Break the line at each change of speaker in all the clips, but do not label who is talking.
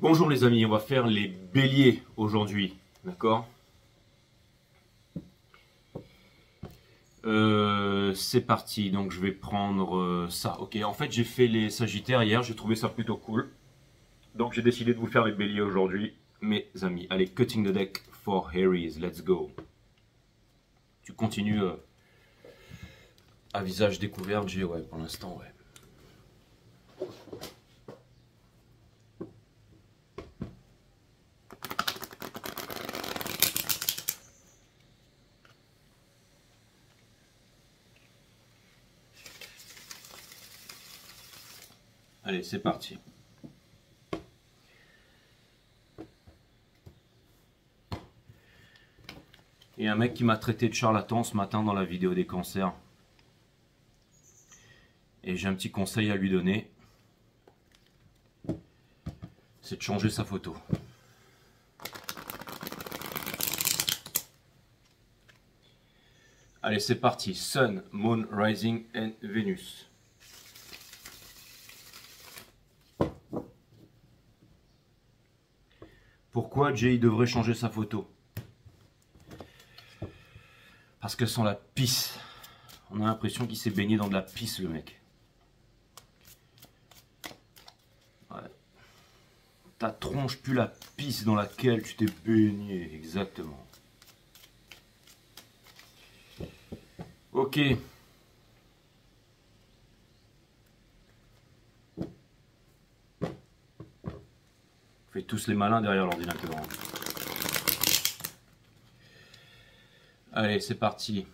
Bonjour les amis, on va faire les béliers aujourd'hui, d'accord? C'est parti, donc je vais prendre ça. Ok, en fait j'ai fait les sagittaires hier, j'ai trouvé ça plutôt cool. Donc j'ai décidé de vous faire les béliers aujourd'hui, mes amis. Allez, cutting the deck for Aries, let's go. Tu continues à visage découvert, G, ouais, pour l'instant, ouais. Allez, c'est parti. Il y a un mec qui m'a traité de charlatan ce matin dans la vidéo des cancers. Et j'ai un petit conseil à lui donner. C'est de changer sa photo. Allez, c'est parti. Sun, Moon, Rising and Venus. Pourquoi Jay devrait changer sa photo? Parce qu'elle sent la pisse. On a l'impression qu'il s'est baigné dans de la pisse, le mec. Ouais. Ta tronche pue la pisse dans laquelle tu t'es baigné, exactement. Ok. Faites tous les malins derrière l'ordinateur. Allez, c'est parti.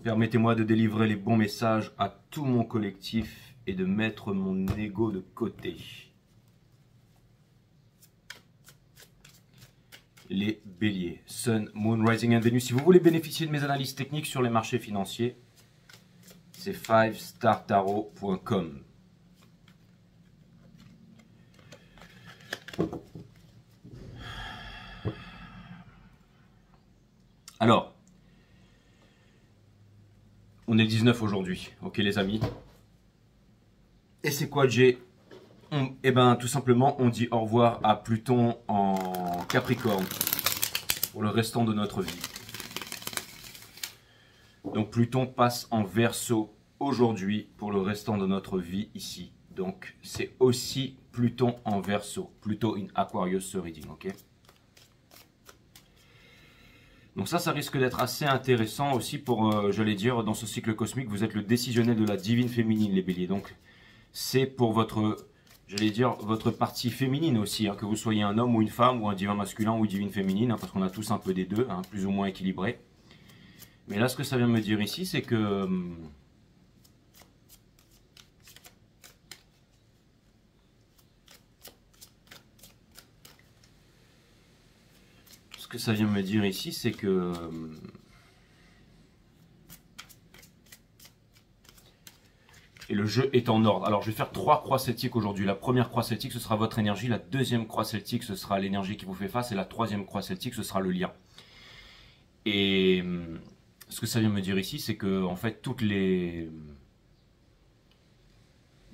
Permettez-moi de délivrer les bons messages à tout mon collectif et de mettre mon ego de côté. Les béliers, Sun, Moon, Rising and Venus. Si vous voulez bénéficier de mes analyses techniques sur les marchés financiers, c'est 5startarot.com. Alors, on est le 19 aujourd'hui, ok les amis? Et c'est quoi Jay? Eh bien tout simplement on dit au revoir à Pluton en Capricorne pour le restant de notre vie. Donc Pluton passe en Verseau aujourd'hui pour le restant de notre vie ici. Donc c'est aussi Pluton en Verseau, Pluto in Aquarius ce reading, ok? Donc ça risque d'être assez intéressant aussi pour, j'allais dire, dans ce cycle cosmique, vous êtes le décisionnel de la divine féminine, les béliers. Donc c'est pour votre, j'allais dire, votre partie féminine aussi, hein, que vous soyez un homme ou une femme, ou un divin masculin ou une divine féminine, hein, parce qu'on a tous un peu des deux, hein, plus ou moins équilibrés. Mais là, ce que ça vient me dire ici, c'est que... Ce que ça vient me dire ici, c'est que... Et le jeu est en ordre. Alors, je vais faire 3 croix celtiques aujourd'hui. La première croix celtique, ce sera votre énergie. La deuxième croix celtique, ce sera l'énergie qui vous fait face. Et la troisième croix celtique, ce sera le lien. Et ce que ça vient me dire ici, c'est que, en fait, toutes les...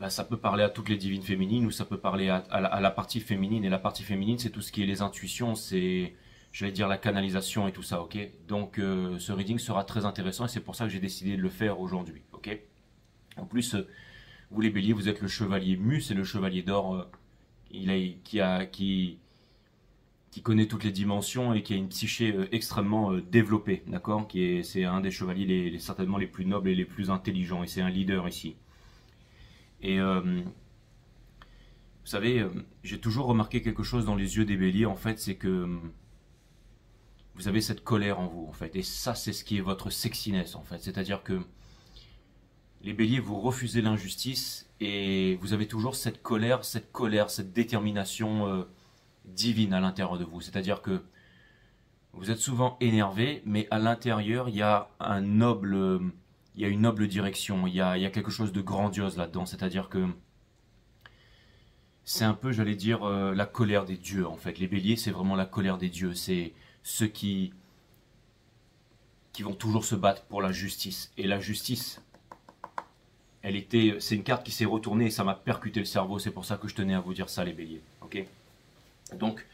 ça peut parler à toutes les divines féminines ou ça peut parler à la partie féminine. Et la partie féminine, c'est tout ce qui est les intuitions, c'est, je vais dire, la canalisation et tout ça, ok? Donc, ce reading sera très intéressant et c'est pour ça que j'ai décidé de le faire aujourd'hui, ok? En plus, vous les béliers, vous êtes le chevalier mu, c'est le chevalier d'or qui connaît toutes les dimensions et qui a une psyché extrêmement développée, d'accord? C'est un des chevaliers certainement les plus nobles et les plus intelligents et c'est un leader ici. Et vous savez, j'ai toujours remarqué quelque chose dans les yeux des béliers, en fait, c'est que vous avez cette colère en vous, en fait. Et ça, c'est ce qui est votre sexiness, en fait. C'est-à-dire que les béliers, vous refusez l'injustice et vous avez toujours cette colère, cette détermination divine à l'intérieur de vous. C'est-à-dire que vous êtes souvent énervé, mais à l'intérieur, il y a une noble direction, il y a quelque chose de grandiose là-dedans. C'est-à-dire que c'est un peu, j'allais dire, la colère des dieux, en fait. Les béliers, c'est vraiment la colère des dieux. C'est ceux qui vont toujours se battre pour la justice. Et la justice, c'est une carte qui s'est retournée et ça m'a percuté le cerveau. C'est pour ça que je tenais à vous dire ça, les béliers. Ok. Donc,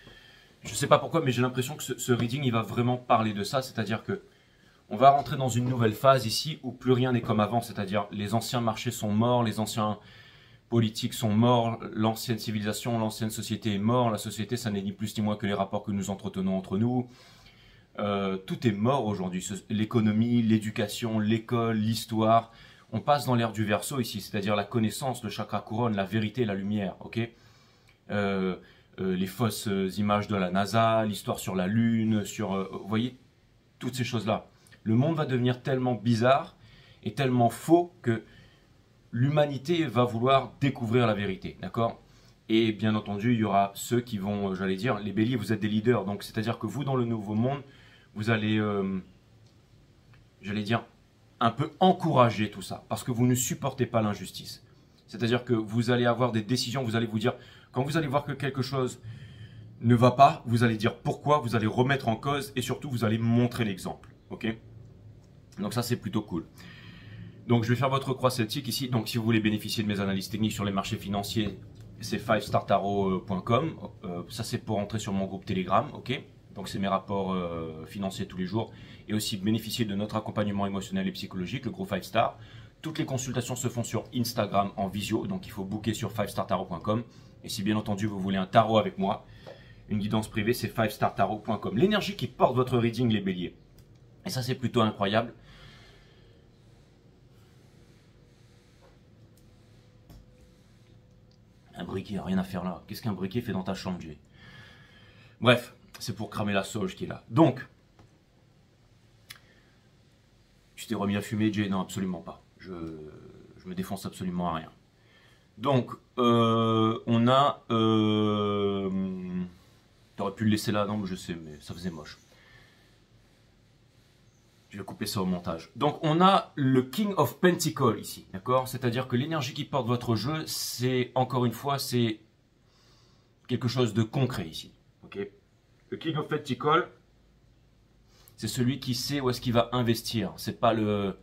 je ne sais pas pourquoi, mais j'ai l'impression que ce reading, il va vraiment parler de ça. C'est-à-dire que on va rentrer dans une nouvelle phase ici où plus rien n'est comme avant. C'est-à-dire les anciens marchés sont morts, les anciens politiques sont morts, l'ancienne civilisation, l'ancienne société est morte. La société, ça n'est ni plus ni moins que les rapports que nous entretenons entre nous. Tout est mort aujourd'hui. L'économie, l'éducation, l'école, l'histoire. On passe dans l'ère du Verseau ici, c'est-à-dire la connaissance, le chakra couronne, la vérité, la lumière. Ok. Les fausses images de la NASA, l'histoire sur la Lune, vous voyez, toutes ces choses-là. Le monde va devenir tellement bizarre et tellement faux que l'humanité va vouloir découvrir la vérité, d'accord? Et bien entendu, il y aura ceux qui vont, j'allais dire, les béliers, vous êtes des leaders, donc c'est-à-dire que vous, dans le nouveau monde, vous allez, j'allais dire, un peu encourager tout ça, parce que vous ne supportez pas l'injustice. C'est-à-dire que vous allez avoir des décisions, vous allez vous dire, quand vous allez voir que quelque chose ne va pas, vous allez dire pourquoi, vous allez remettre en cause et surtout vous allez montrer l'exemple. Ok? Donc ça c'est plutôt cool. Donc je vais faire votre croix celtique ici. Donc si vous voulez bénéficier de mes analyses techniques sur les marchés financiers, c'est 5startarot.com. Ça c'est pour entrer sur mon groupe Telegram. Ok? Donc c'est mes rapports financiers tous les jours. Et aussi bénéficier de notre accompagnement émotionnel et psychologique, le groupe 5 Star. Toutes les consultations se font sur Instagram en visio. Donc il faut booker sur 5startarot.com. Et si bien entendu vous voulez un tarot avec moi, une guidance privée, c'est 5startarot.com. L'énergie qui porte votre reading, les béliers. Et ça, c'est plutôt incroyable. Un briquet, rien à faire là. Qu'est-ce qu'un briquet fait dans ta chambre, Jay? Bref, c'est pour cramer la sauge qui est là. Donc, tu t'es remis à fumer, Jay? Non, absolument pas. Je me défonce absolument à rien. Donc, on a... T'aurais pu le laisser là, non, mais je sais, mais ça faisait moche. Je vais couper ça au montage. Donc, on a le King of Pentacles ici, d'accord? C'est-à-dire que l'énergie qui porte votre jeu, c'est, encore une fois, c'est quelque chose de concret ici, ok? Le King of Pentacles, c'est celui qui sait où est-ce qu'il va investir. C'est pas le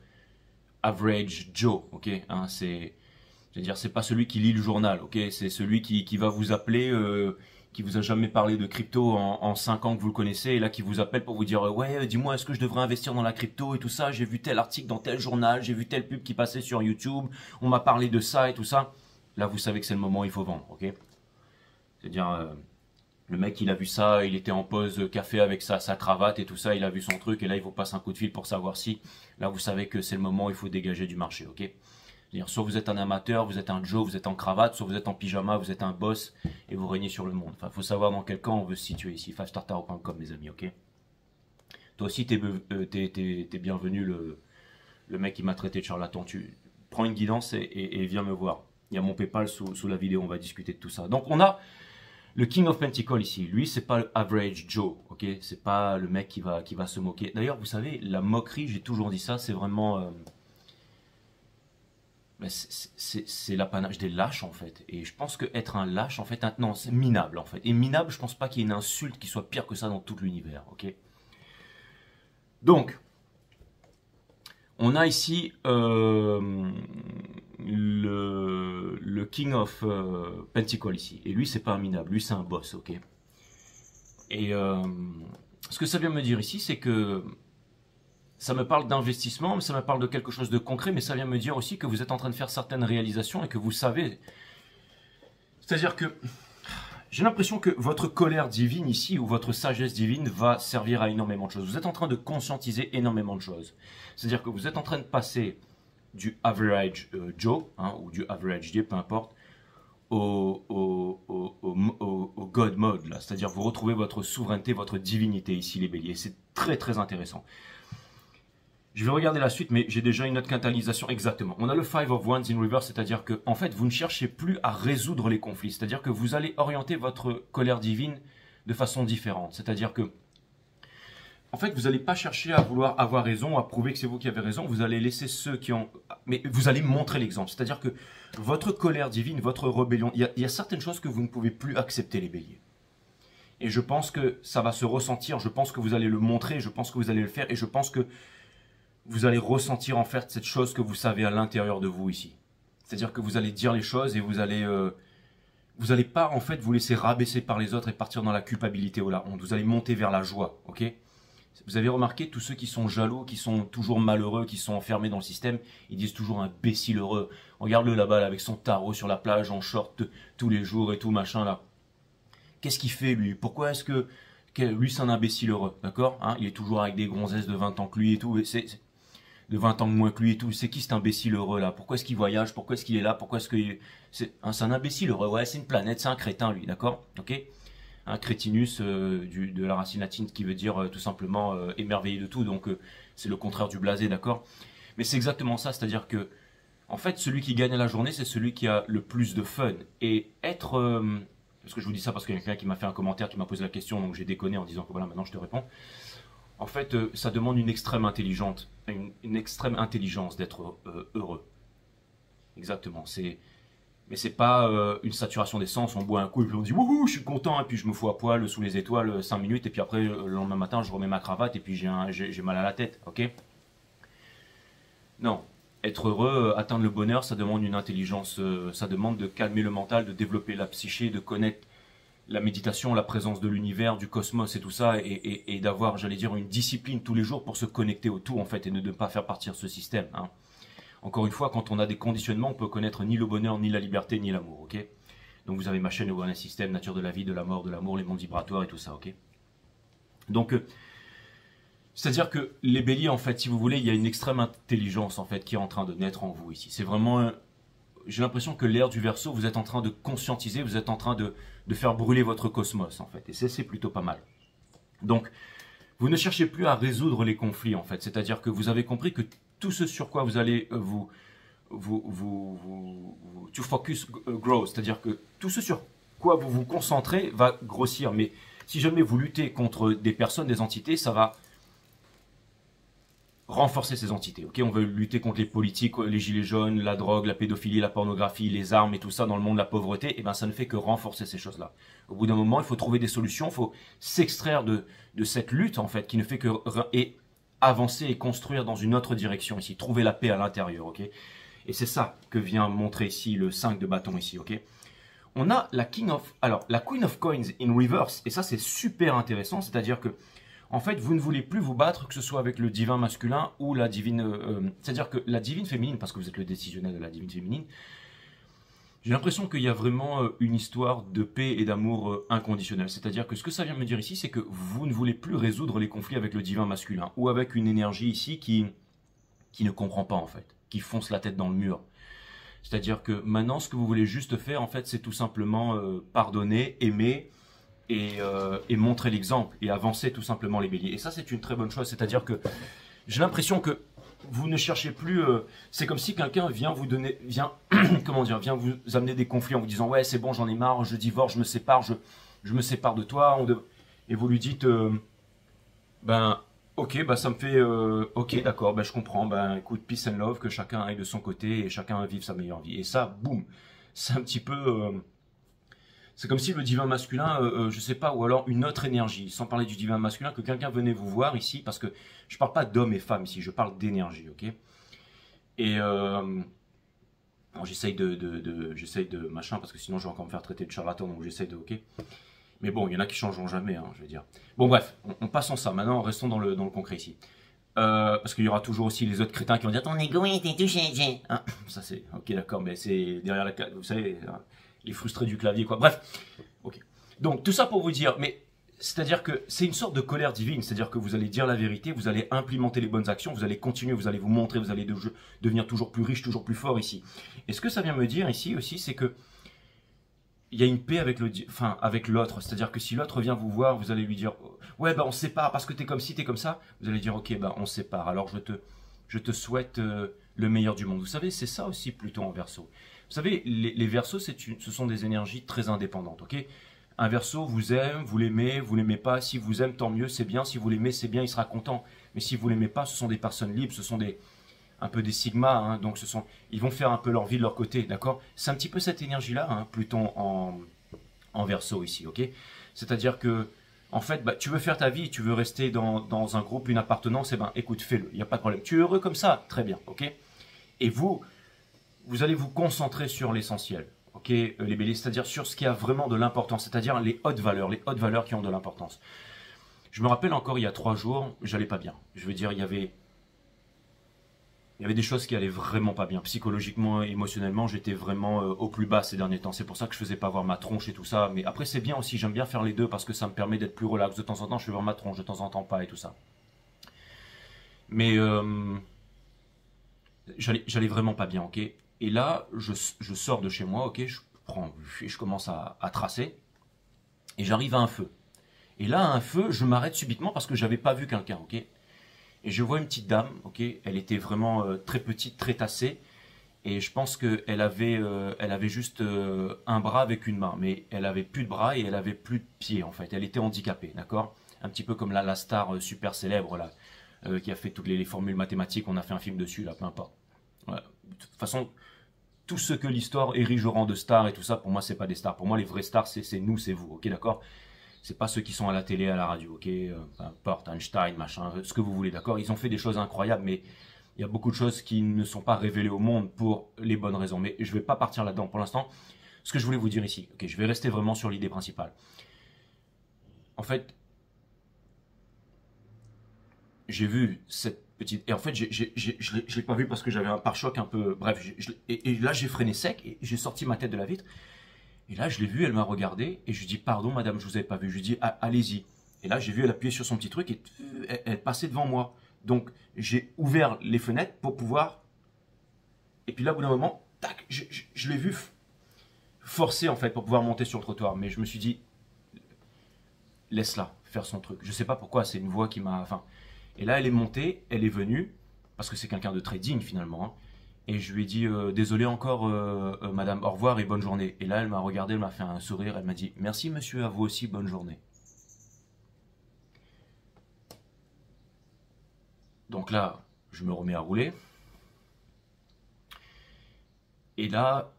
average Joe, ok? Hein, c'est-à-dire, c'est pas celui qui lit le journal, ok? C'est celui qui va vous appeler, qui vous a jamais parlé de crypto en 5 ans que vous le connaissez, et là qui vous appelle pour vous dire ouais, dis-moi, est-ce que je devrais investir dans la crypto et tout ça? J'ai vu tel article dans tel journal, j'ai vu telle pub qui passait sur YouTube, on m'a parlé de ça et tout ça. Là, vous savez que c'est le moment où il faut vendre, ok? C'est-à-dire, le mec, il a vu ça, il était en pause café avec sa cravate et tout ça, il a vu son truc, et là, il vous passe un coup de fil pour savoir si. Là, vous savez que c'est le moment où il faut dégager du marché, ok? Soit vous êtes un amateur, vous êtes un Joe, vous êtes en cravate, soit vous êtes en pyjama, vous êtes un boss et vous régnez sur le monde. Enfin, il faut savoir dans quel camp on veut se situer ici. 5startarot.com, mes amis, ok? Toi aussi, t'es bienvenu, le mec qui m'a traité de charlatan. Tu prends une guidance et viens me voir. Il y a mon PayPal sous la vidéo, on va discuter de tout ça. Donc, on a le King of Pentacles ici. Lui, c'est pas le average Joe, ok? C'est pas le mec qui va se moquer. D'ailleurs, vous savez, la moquerie, j'ai toujours dit ça, c'est vraiment... c'est l'apanage des lâches en fait, et je pense que être un lâche en fait, non, c'est minable en fait, et minable, je pense pas qu'il y ait une insulte qui soit pire que ça dans tout l'univers, ok? Donc, on a ici le King of Pentacles ici, et lui c'est pas un minable, lui c'est un boss, ok? Et ce que ça vient me dire ici, c'est que ça me parle d'investissement, mais ça me parle de quelque chose de concret, mais ça vient me dire aussi que vous êtes en train de faire certaines réalisations et que vous savez. C'est-à-dire que j'ai l'impression que votre colère divine ici, ou votre sagesse divine, va servir à énormément de choses. Vous êtes en train de conscientiser énormément de choses. C'est-à-dire que vous êtes en train de passer du average Joe, hein, ou du average J, peu importe, au God mode, là. C'est-à-dire vous retrouvez votre souveraineté, votre divinité ici, les béliers. C'est très très intéressant. Je vais regarder la suite, mais j'ai déjà une autre catalysation. Exactement. On a le 5 of Wands in reverse, c'est-à-dire que, en fait, vous ne cherchez plus à résoudre les conflits. C'est-à-dire que vous allez orienter votre colère divine de façon différente. C'est-à-dire que, en fait, vous n'allez pas chercher à vouloir avoir raison, à prouver que c'est vous qui avez raison. Vous allez laisser ceux qui ont... Mais vous allez montrer l'exemple. C'est-à-dire que votre colère divine, votre rébellion, il y a certaines choses que vous ne pouvez plus accepter, les béliers. Et je pense que ça va se ressentir. Je pense que vous allez le montrer. Je pense que vous allez le faire. Et je pense que vous allez ressentir en fait cette chose que vous savez à l'intérieur de vous ici. C'est-à-dire que vous allez dire les choses et vous allez pas en fait vous laisser rabaisser par les autres et partir dans la culpabilité ou la honte. Vous allez monter vers la joie, ok? Vous avez remarqué, tous ceux qui sont jaloux, qui sont toujours malheureux, qui sont enfermés dans le système, ils disent toujours imbécile heureux. Regarde-le là-bas là, avec son tarot sur la plage en short tous les jours et tout machin là. Qu'est-ce qu'il fait lui? Pourquoi est-ce que lui c'est un imbécile heureux, d'accord, hein? Il est toujours avec des gonzesses de 20 ans que lui et tout, de 20 ans de moins que lui et tout. C'est qui cet imbécile heureux là? Pourquoi est-ce qu'il voyage? Pourquoi est-ce qu'il est là? Pourquoi est-ce que c'est un imbécile heureux? Ouais, c'est une planète, c'est un crétin lui, d'accord, ok? Un crétinus de la racine latine qui veut dire tout simplement émerveillé de tout, donc c'est le contraire du blasé, d'accord? Mais c'est exactement ça, c'est-à-dire que en fait celui qui gagne la journée c'est celui qui a le plus de fun. Et être parce que je vous dis ça parce qu'il y a quelqu'un qui m'a fait un commentaire, qui m'a posé la question, donc j'ai déconné en disant que voilà, maintenant je te réponds. En fait, ça demande une extrême intelligence, une extrême intelligence d'être heureux. Exactement. Mais c'est pas une saturation d'essence, on boit un coup et puis on dit wouhou, je suis content, et puis je me fous à poil sous les étoiles 5 minutes, et puis après, le lendemain matin, je remets ma cravate, et puis j'ai mal à la tête, ok? Non. Être heureux, atteindre le bonheur, ça demande une intelligence, ça demande de calmer le mental, de développer la psyché, de connaître la méditation, la présence de l'univers, du cosmos et tout ça, et d'avoir, j'allais dire, une discipline tous les jours pour se connecter au tout, en fait, et de ne pas faire partir ce système, hein. Encore une fois, quand on a des conditionnements, on peut connaître ni le bonheur, ni la liberté, ni l'amour, ok? Donc vous avez ma chaîne Awareness System, nature de la vie, de la mort, de l'amour, les mondes vibratoires et tout ça, ok? Donc, c'est-à-dire que les béliers, en fait, si vous voulez, il y a une extrême intelligence, en fait, qui est en train de naître en vous ici. C'est vraiment, j'ai l'impression que l'ère du Verseau, vous êtes en train de conscientiser, vous êtes en train de faire brûler votre cosmos, en fait. Et c'est plutôt pas mal. Donc, vous ne cherchez plus à résoudre les conflits, en fait. C'est-à-dire que vous avez compris que tout ce sur quoi vous allez to focus grow, c'est-à-dire que tout ce sur quoi vous vous concentrez va grossir. Mais si jamais vous luttez contre des personnes, des entités, ça va renforcer ces entités. Ok, on veut lutter contre les politiques, les gilets jaunes, la drogue, la pédophilie, la pornographie, les armes et tout ça dans le monde de la pauvreté. Et ben, ça ne fait que renforcer ces choses-là. Au bout d'un moment, il faut trouver des solutions, il faut s'extraire de cette lutte en fait qui ne fait que et avancer et construire dans une autre direction ici, trouver la paix à l'intérieur, ok? Et c'est ça que vient montrer ici le 5 de bâton ici, ok? On a la la Queen of Coins in reverse, et ça c'est super intéressant, c'est-à-dire que en fait, vous ne voulez plus vous battre, que ce soit avec le divin masculin ou la divine, c'est-à-dire que la divine féminine, parce que vous êtes le décisionnel de la divine féminine. J'ai l'impression qu'il y a vraiment une histoire de paix et d'amour inconditionnel. C'est-à-dire que ce que ça vient me dire ici, c'est que vous ne voulez plus résoudre les conflits avec le divin masculin ou avec une énergie ici qui ne comprend pas en fait, qui fonce la tête dans le mur. C'est-à-dire que maintenant, ce que vous voulez juste faire en fait, c'est tout simplement pardonner, aimer et montrer l'exemple et avancer tout simplement les béliers. Et ça, c'est une très bonne chose. C'est-à-dire que j'ai l'impression que vous ne cherchez plus, c'est comme si quelqu'un vient vous donner, comment dire, vient vous amener des conflits en vous disant ouais c'est bon j'en ai marre, je divorce, je me sépare, je me sépare de toi, et vous lui dites ben ok bah ça me fait ok d'accord ben je comprends, ben écoute peace and love, que chacun aille de son côté et chacun vive sa meilleure vie. Et ça boum, c'est un petit peu c'est comme si le divin masculin, je sais pas, ou alors une autre énergie, sans parler du divin masculin, que quelqu'un venait vous voir ici, parce que je parle pas d'hommes et femmes ici, je parle d'énergie, ok? Et j'essaye de machin, parce que sinon je vais encore me faire traiter de charlatan, donc j'essaye de, ok? Mais bon, il y en a qui changeront jamais, hein, je veux dire. Bon bref, on passe en ça, maintenant restons dans le concret ici. Parce qu'il y aura toujours aussi les autres crétins qui vont dire ton égo il était touché, hein, ça c'est, ok d'accord, mais c'est derrière la, vous savez, les frustrés du clavier, quoi. Bref, ok. Donc, tout ça pour vous dire, mais c'est-à-dire que c'est une sorte de colère divine, c'est-à-dire que vous allez dire la vérité, vous allez implémenter les bonnes actions, vous allez continuer, vous allez vous montrer, vous allez devenir toujours plus riche, toujours plus fort ici. Et ce que ça vient me dire ici aussi, c'est que il y a une paix avec avec l'autre, c'est-à-dire que si l'autre vient vous voir, vous allez lui dire ouais bah on se sépare parce que t'es comme ci, t'es comme ça, vous allez dire ok bah on se sépare, alors je te souhaite le meilleur du monde. Vous savez, c'est ça aussi plutôt en Verseau. Vous savez, les Verseaux, ce sont des énergies très indépendantes, ok? Un Verseau vous aime, vous l'aimez pas. Si vous aime, tant mieux, c'est bien. Si vous l'aimez, c'est bien, il sera content. Mais si vous l'aimez pas, ce sont des personnes libres, ce sont un peu des sigmas, hein, donc ils vont faire un peu leur vie de leur côté, d'accord? C'est un petit peu cette énergie-là, hein, Pluton en Verseau ici, ok? C'est-à-dire que, en fait, bah, tu veux faire ta vie, tu veux rester dans un groupe, une appartenance, et ben écoute, fais-le, il n'y a pas de problème. Tu es heureux comme ça, très bien, ok? Et vous vous allez vous concentrer sur l'essentiel, ok, les béliers, c'est-à-dire sur ce qui a vraiment de l'importance, c'est-à-dire les hautes valeurs qui ont de l'importance. Je me rappelle encore, il y a 3 jours, j'allais pas bien. Je veux dire, il y avait des choses qui allaient vraiment pas bien. Psychologiquement, émotionnellement, j'étais vraiment au plus bas ces derniers temps. C'est pour ça que je faisais pas voir ma tronche et tout ça. Mais après, c'est bien aussi, j'aime bien faire les deux parce que ça me permet d'être plus relax. De temps en temps, je fais voir ma tronche, de temps en temps pas et tout ça. Mais j'allais vraiment pas bien, ok. Et là, je sors de chez moi, ok, je commence à tracer. Et j'arrive à un feu. Et là, à un feu, je m'arrête subitement parce que j'avais pas vu quelqu'un, ok. Et je vois une petite dame, ok, elle était vraiment très petite, très tassée. Et je pense qu'elle avait juste un bras avec une main. Mais elle avait plus de bras et elle avait plus de pieds, en fait. Elle était handicapée, d'accord. Un petit peu comme la star super célèbre, là, qui a fait toutes les formules mathématiques. On a fait un film dessus, là, peu importe. Voilà. De toute façon, tout ce que l'histoire érige au rang de stars et tout ça, pour moi, c'est pas des stars. Pour moi, les vraies stars, c'est nous, c'est vous, ok, d'accord. C'est pas ceux qui sont à la télé, à la radio, ok, peu importe, Einstein, machin, ce que vous voulez, d'accord. Ils ont fait des choses incroyables, mais il y a beaucoup de choses qui ne sont pas révélées au monde pour les bonnes raisons. Mais je vais pas partir là-dedans pour l'instant. Ce que je voulais vous dire ici, ok, je vais rester vraiment sur l'idée principale. En fait, j'ai vu cette petite, et en fait, je l'ai pas vu parce que j'avais un pare-choc un peu, bref, et là j'ai freiné sec et j'ai sorti ma tête de la vitre. Et là, je l'ai vue, elle m'a regardé, et je lui dis, pardon madame, je vous avais pas vu. Je lui dis, ah, allez-y. Et là, j'ai vu, elle appuyait sur son petit truc, et elle passait devant moi. Donc, j'ai ouvert les fenêtres pour pouvoir... Et puis là, au bout d'un moment, tac, je l'ai vu forcer, en fait, pour pouvoir monter sur le trottoir. Mais je me suis dit, laisse-la faire son truc. Je sais pas pourquoi, c'est une voix qui m'a... Enfin... Et là, elle est montée, elle est venue, parce que c'est quelqu'un de très digne, finalement, hein. Et je lui ai dit, désolé encore, madame, au revoir et bonne journée. Et là, elle m'a regardé, elle m'a fait un sourire, elle m'a dit, merci monsieur, à vous aussi, bonne journée. Donc là, je me remets à rouler. Et là,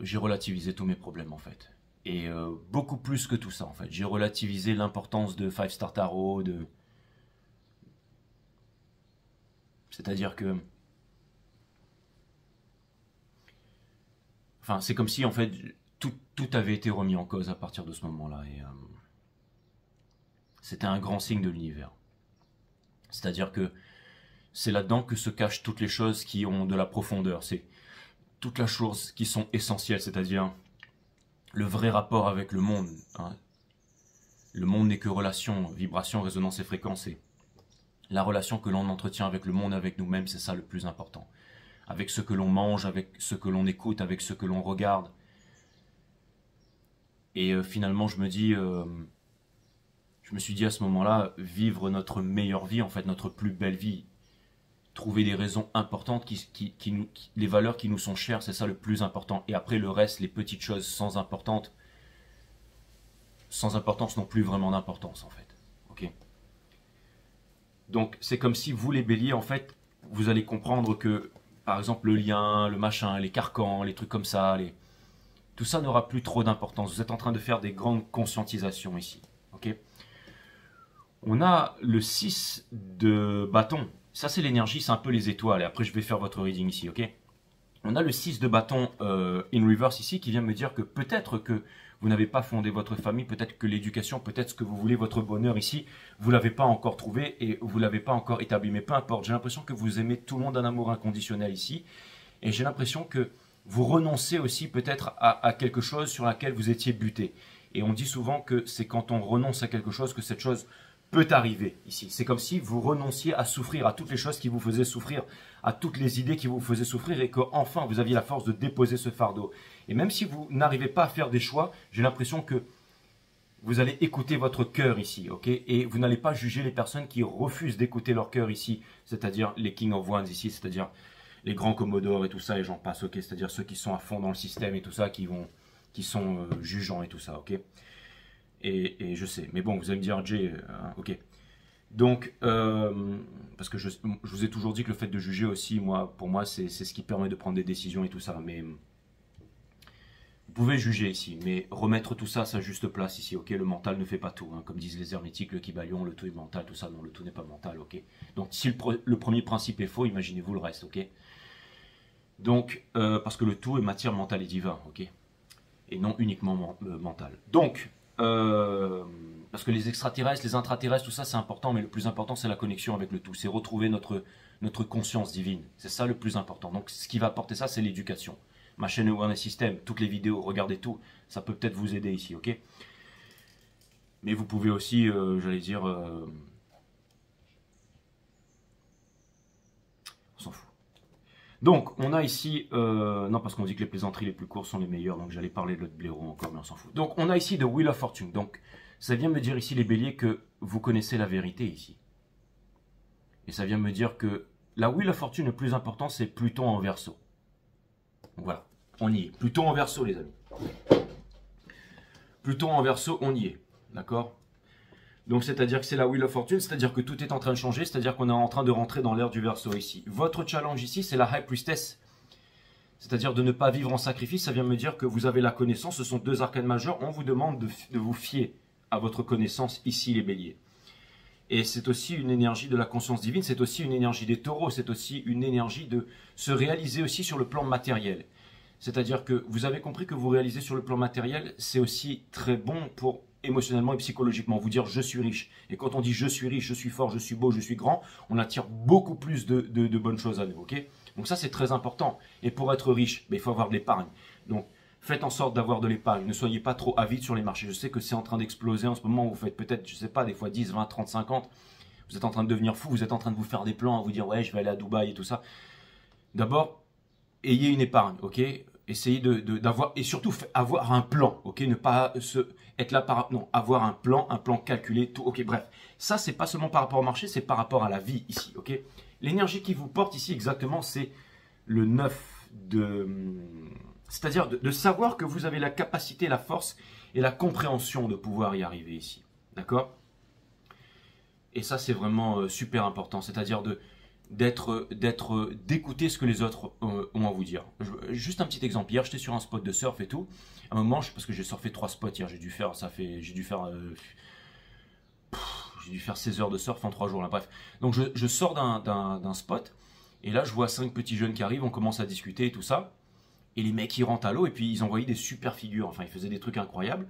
j'ai relativisé tous mes problèmes, en fait. Et beaucoup plus que tout ça, en fait. J'ai relativisé l'importance de Five Star Tarot, C'est-à-dire que... Enfin, c'est comme si, en fait, tout avait été remis en cause à partir de ce moment-là. Et c'était un grand signe de l'univers. C'est-à-dire que c'est là-dedans que se cachent toutes les choses qui ont de la profondeur. C'est toutes les choses qui sont essentielles, c'est-à-dire le vrai rapport avec le monde, hein. Le monde n'est que relation, vibration, résonance et fréquence. Et la relation que l'on entretient avec le monde, avec nous-mêmes, c'est ça le plus important. Avec ce que l'on mange, avec ce que l'on écoute, avec ce que l'on regarde. Et finalement, je me suis dit à ce moment-là, vivre notre meilleure vie, en fait, notre plus belle vie. Trouver des raisons importantes, les valeurs qui nous sont chères, c'est ça le plus important. Et après, le reste, les petites choses sans importance n'ont plus vraiment d'importance, en fait. Ok. Donc, c'est comme si vous, les béliers, en fait, vous allez comprendre que, par exemple, le lien, le machin, les carcans, les trucs comme ça, tout ça n'aura plus trop d'importance. Vous êtes en train de faire des grandes conscientisations ici. Ok. On a le 6 de bâton. Ça, c'est l'énergie, c'est un peu les étoiles. Et après, je vais faire votre reading ici, ok? On a le 6 de bâton in reverse ici qui vient me dire que peut-être que vous n'avez pas fondé votre famille, peut-être que l'éducation, peut-être ce que vous voulez, votre bonheur ici, vous ne l'avez pas encore trouvé et vous ne l'avez pas encore établi. Mais peu importe, j'ai l'impression que vous aimez tout le monde d'un amour inconditionnel ici. Et j'ai l'impression que vous renoncez aussi peut-être à quelque chose sur laquelle vous étiez buté. Et on dit souvent que c'est quand on renonce à quelque chose que cette chose peut arriver ici. C'est comme si vous renonciez à souffrir, à toutes les choses qui vous faisaient souffrir, à toutes les idées qui vous faisaient souffrir et qu'enfin vous aviez la force de déposer ce fardeau. Et même si vous n'arrivez pas à faire des choix, j'ai l'impression que vous allez écouter votre cœur ici, ok? Et vous n'allez pas juger les personnes qui refusent d'écouter leur cœur ici, c'est-à-dire les King of Wands ici, c'est-à-dire les grands commodores et tout ça, et j'en passe, ok? C'est-à-dire ceux qui sont à fond dans le système et tout ça, qui sont jugeants et tout ça, ok? Et je sais, mais bon, vous allez me dire, Jay, ok. Donc, parce que je vous ai toujours dit que le fait de juger aussi, pour moi, c'est ce qui permet de prendre des décisions et tout ça. Mais vous pouvez juger ici, mais remettre tout ça à sa juste place ici, ok. Le mental ne fait pas tout, hein, comme disent les hermétiques, le kybalion, le tout est mental, tout ça. Non, le tout n'est pas mental, ok. Donc, si le premier principe est faux, imaginez-vous le reste, ok. Donc, parce que le tout est matière mentale et divin, ok? Et non uniquement mentale. Donc, parce que les extraterrestres, les intraterrestres, tout ça c'est important, mais le plus important c'est la connexion avec le tout, c'est retrouver notre conscience divine. C'est ça le plus important. Donc, ce qui va apporter ça, c'est l'éducation. Ma chaîne Awareness System, toutes les vidéos, regardez tout, ça peut peut-être vous aider ici, ok? Mais vous pouvez aussi, j'allais dire, on s'en fout. Donc, on a ici, non parce qu'on dit que les plaisanteries les plus courtes sont les meilleures, donc j'allais parler de l'autre blaireau encore, mais on s'en fout. Donc, on a ici The Wheel of Fortune. Donc, ça vient me dire ici, les béliers, que vous connaissez la vérité ici. Et ça vient me dire que la Wheel of Fortune, le plus important, c'est Pluton en Verseau. Donc voilà, on y est. Pluton en Verseau, les amis. Pluton en Verseau, on y est. D'accord? Donc, c'est-à-dire que c'est la Wheel of Fortune, c'est-à-dire que tout est en train de changer, c'est-à-dire qu'on est en train de rentrer dans l'ère du Verseau ici. Votre challenge ici, c'est la High Priestess, c'est-à-dire de ne pas vivre en sacrifice. Ça vient me dire que vous avez la connaissance, ce sont deux arcanes majeurs, on vous demande de vous fier à votre connaissance ici, les béliers. Et c'est aussi une énergie de la conscience divine, c'est aussi une énergie des taureaux, c'est aussi une énergie de se réaliser aussi sur le plan matériel. C'est-à-dire que vous avez compris que vous réalisez sur le plan matériel, c'est aussi très bon pour émotionnellement et psychologiquement, vous dire je suis riche. Et quand on dit je suis riche, je suis fort, je suis beau, je suis grand, on attire beaucoup plus de bonnes choses à nous, ok? Donc ça c'est très important. Et pour être riche, il faut avoir de l'épargne. Donc faites en sorte d'avoir de l'épargne. Ne soyez pas trop avide sur les marchés. Je sais que c'est en train d'exploser en ce moment. Vous faites peut-être, je sais pas, des fois 10, 20, 30, 50. Vous êtes en train de devenir fou. Vous êtes en train de vous faire des plans, à vous dire, ouais, je vais aller à Dubaï et tout ça. D'abord, ayez une épargne, ok? Essayez d'avoir, et surtout avoir un plan, ok? Ne pas être là non, avoir un plan calculé, tout, ok? Bref, ça, c'est pas seulement par rapport au marché, c'est par rapport à la vie ici, ok? L'énergie qui vous porte ici, exactement, c'est le 9 de... C'est-à-dire de savoir que vous avez la capacité, la force et la compréhension de pouvoir y arriver ici. D'accord? Et ça, c'est vraiment super important. C'est-à-dire d'écouter ce que les autres ont à vous dire. Juste un petit exemple. Hier, j'étais sur un spot de surf et tout. À un moment, parce que j'ai surfé 3 spots hier, j'ai dû faire 16 heures de surf en 3 jours. Là. Bref. Donc, je sors d'un spot. Et là, je vois 5 petits jeunes qui arrivent. On commence à discuter et tout ça. Et les mecs, ils rentrent à l'eau et puis ils envoyaient des super figures. Enfin, ils faisaient des trucs incroyables.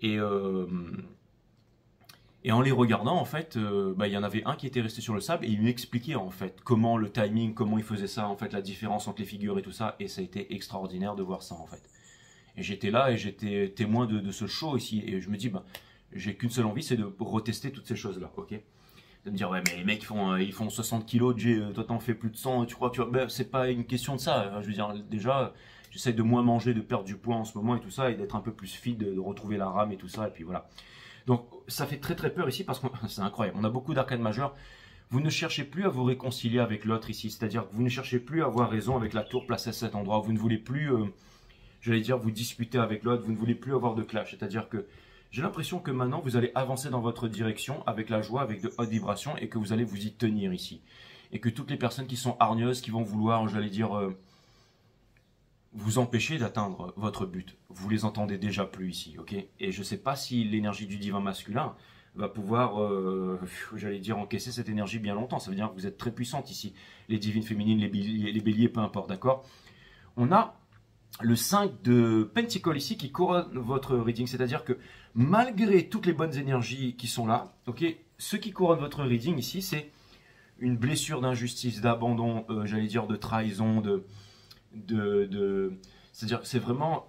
Et en les regardant, en fait, il y en avait un qui était resté sur le sable et il m'expliquait, en fait, comment le timing, comment il faisait ça, en fait, la différence entre les figures et tout ça. Et ça a été extraordinaire de voir ça, en fait. Et j'étais là et j'étais témoin de ce show ici. Et je me dis, j'ai qu'une seule envie, c'est de retester toutes ces choses-là, ok? De me dire, ouais, mais les mecs, ils font 60 kilos, toi t'en fais plus de 100, tu crois, c'est pas une question de ça. Je veux dire, déjà, j'essaie de moins manger, de perdre du poids en ce moment et tout ça, et d'être un peu plus fit, de retrouver la rame et tout ça, et puis voilà. Donc, ça fait très très peur ici parce que c'est incroyable. On a beaucoup d'arcanes majeurs. Vous ne cherchez plus à vous réconcilier avec l'autre ici, c'est-à-dire que vous ne cherchez plus à avoir raison avec la tour placée à cet endroit. Vous ne voulez plus, j'allais dire, vous disputer avec l'autre, vous ne voulez plus avoir de clash, c'est-à-dire que j'ai l'impression que maintenant, vous allez avancer dans votre direction avec la joie, avec de hautes vibrations et que vous allez vous y tenir ici. Et que toutes les personnes qui sont hargneuses, qui vont vouloir, j'allais dire, vous empêcher d'atteindre votre but, vous les entendez déjà plus ici, ok? Et je ne sais pas si l'énergie du divin masculin va pouvoir, j'allais dire, encaisser cette énergie bien longtemps. Ça veut dire que vous êtes très puissante ici. Les divines féminines, les béliers, peu importe, d'accord? On a le 5 de Pentacle ici qui couronne votre reading, c'est-à-dire que malgré toutes les bonnes énergies qui sont là, ok, ce qui couronne votre reading ici, c'est une blessure d'injustice, d'abandon, j'allais dire de trahison, c'est-à-dire c'est vraiment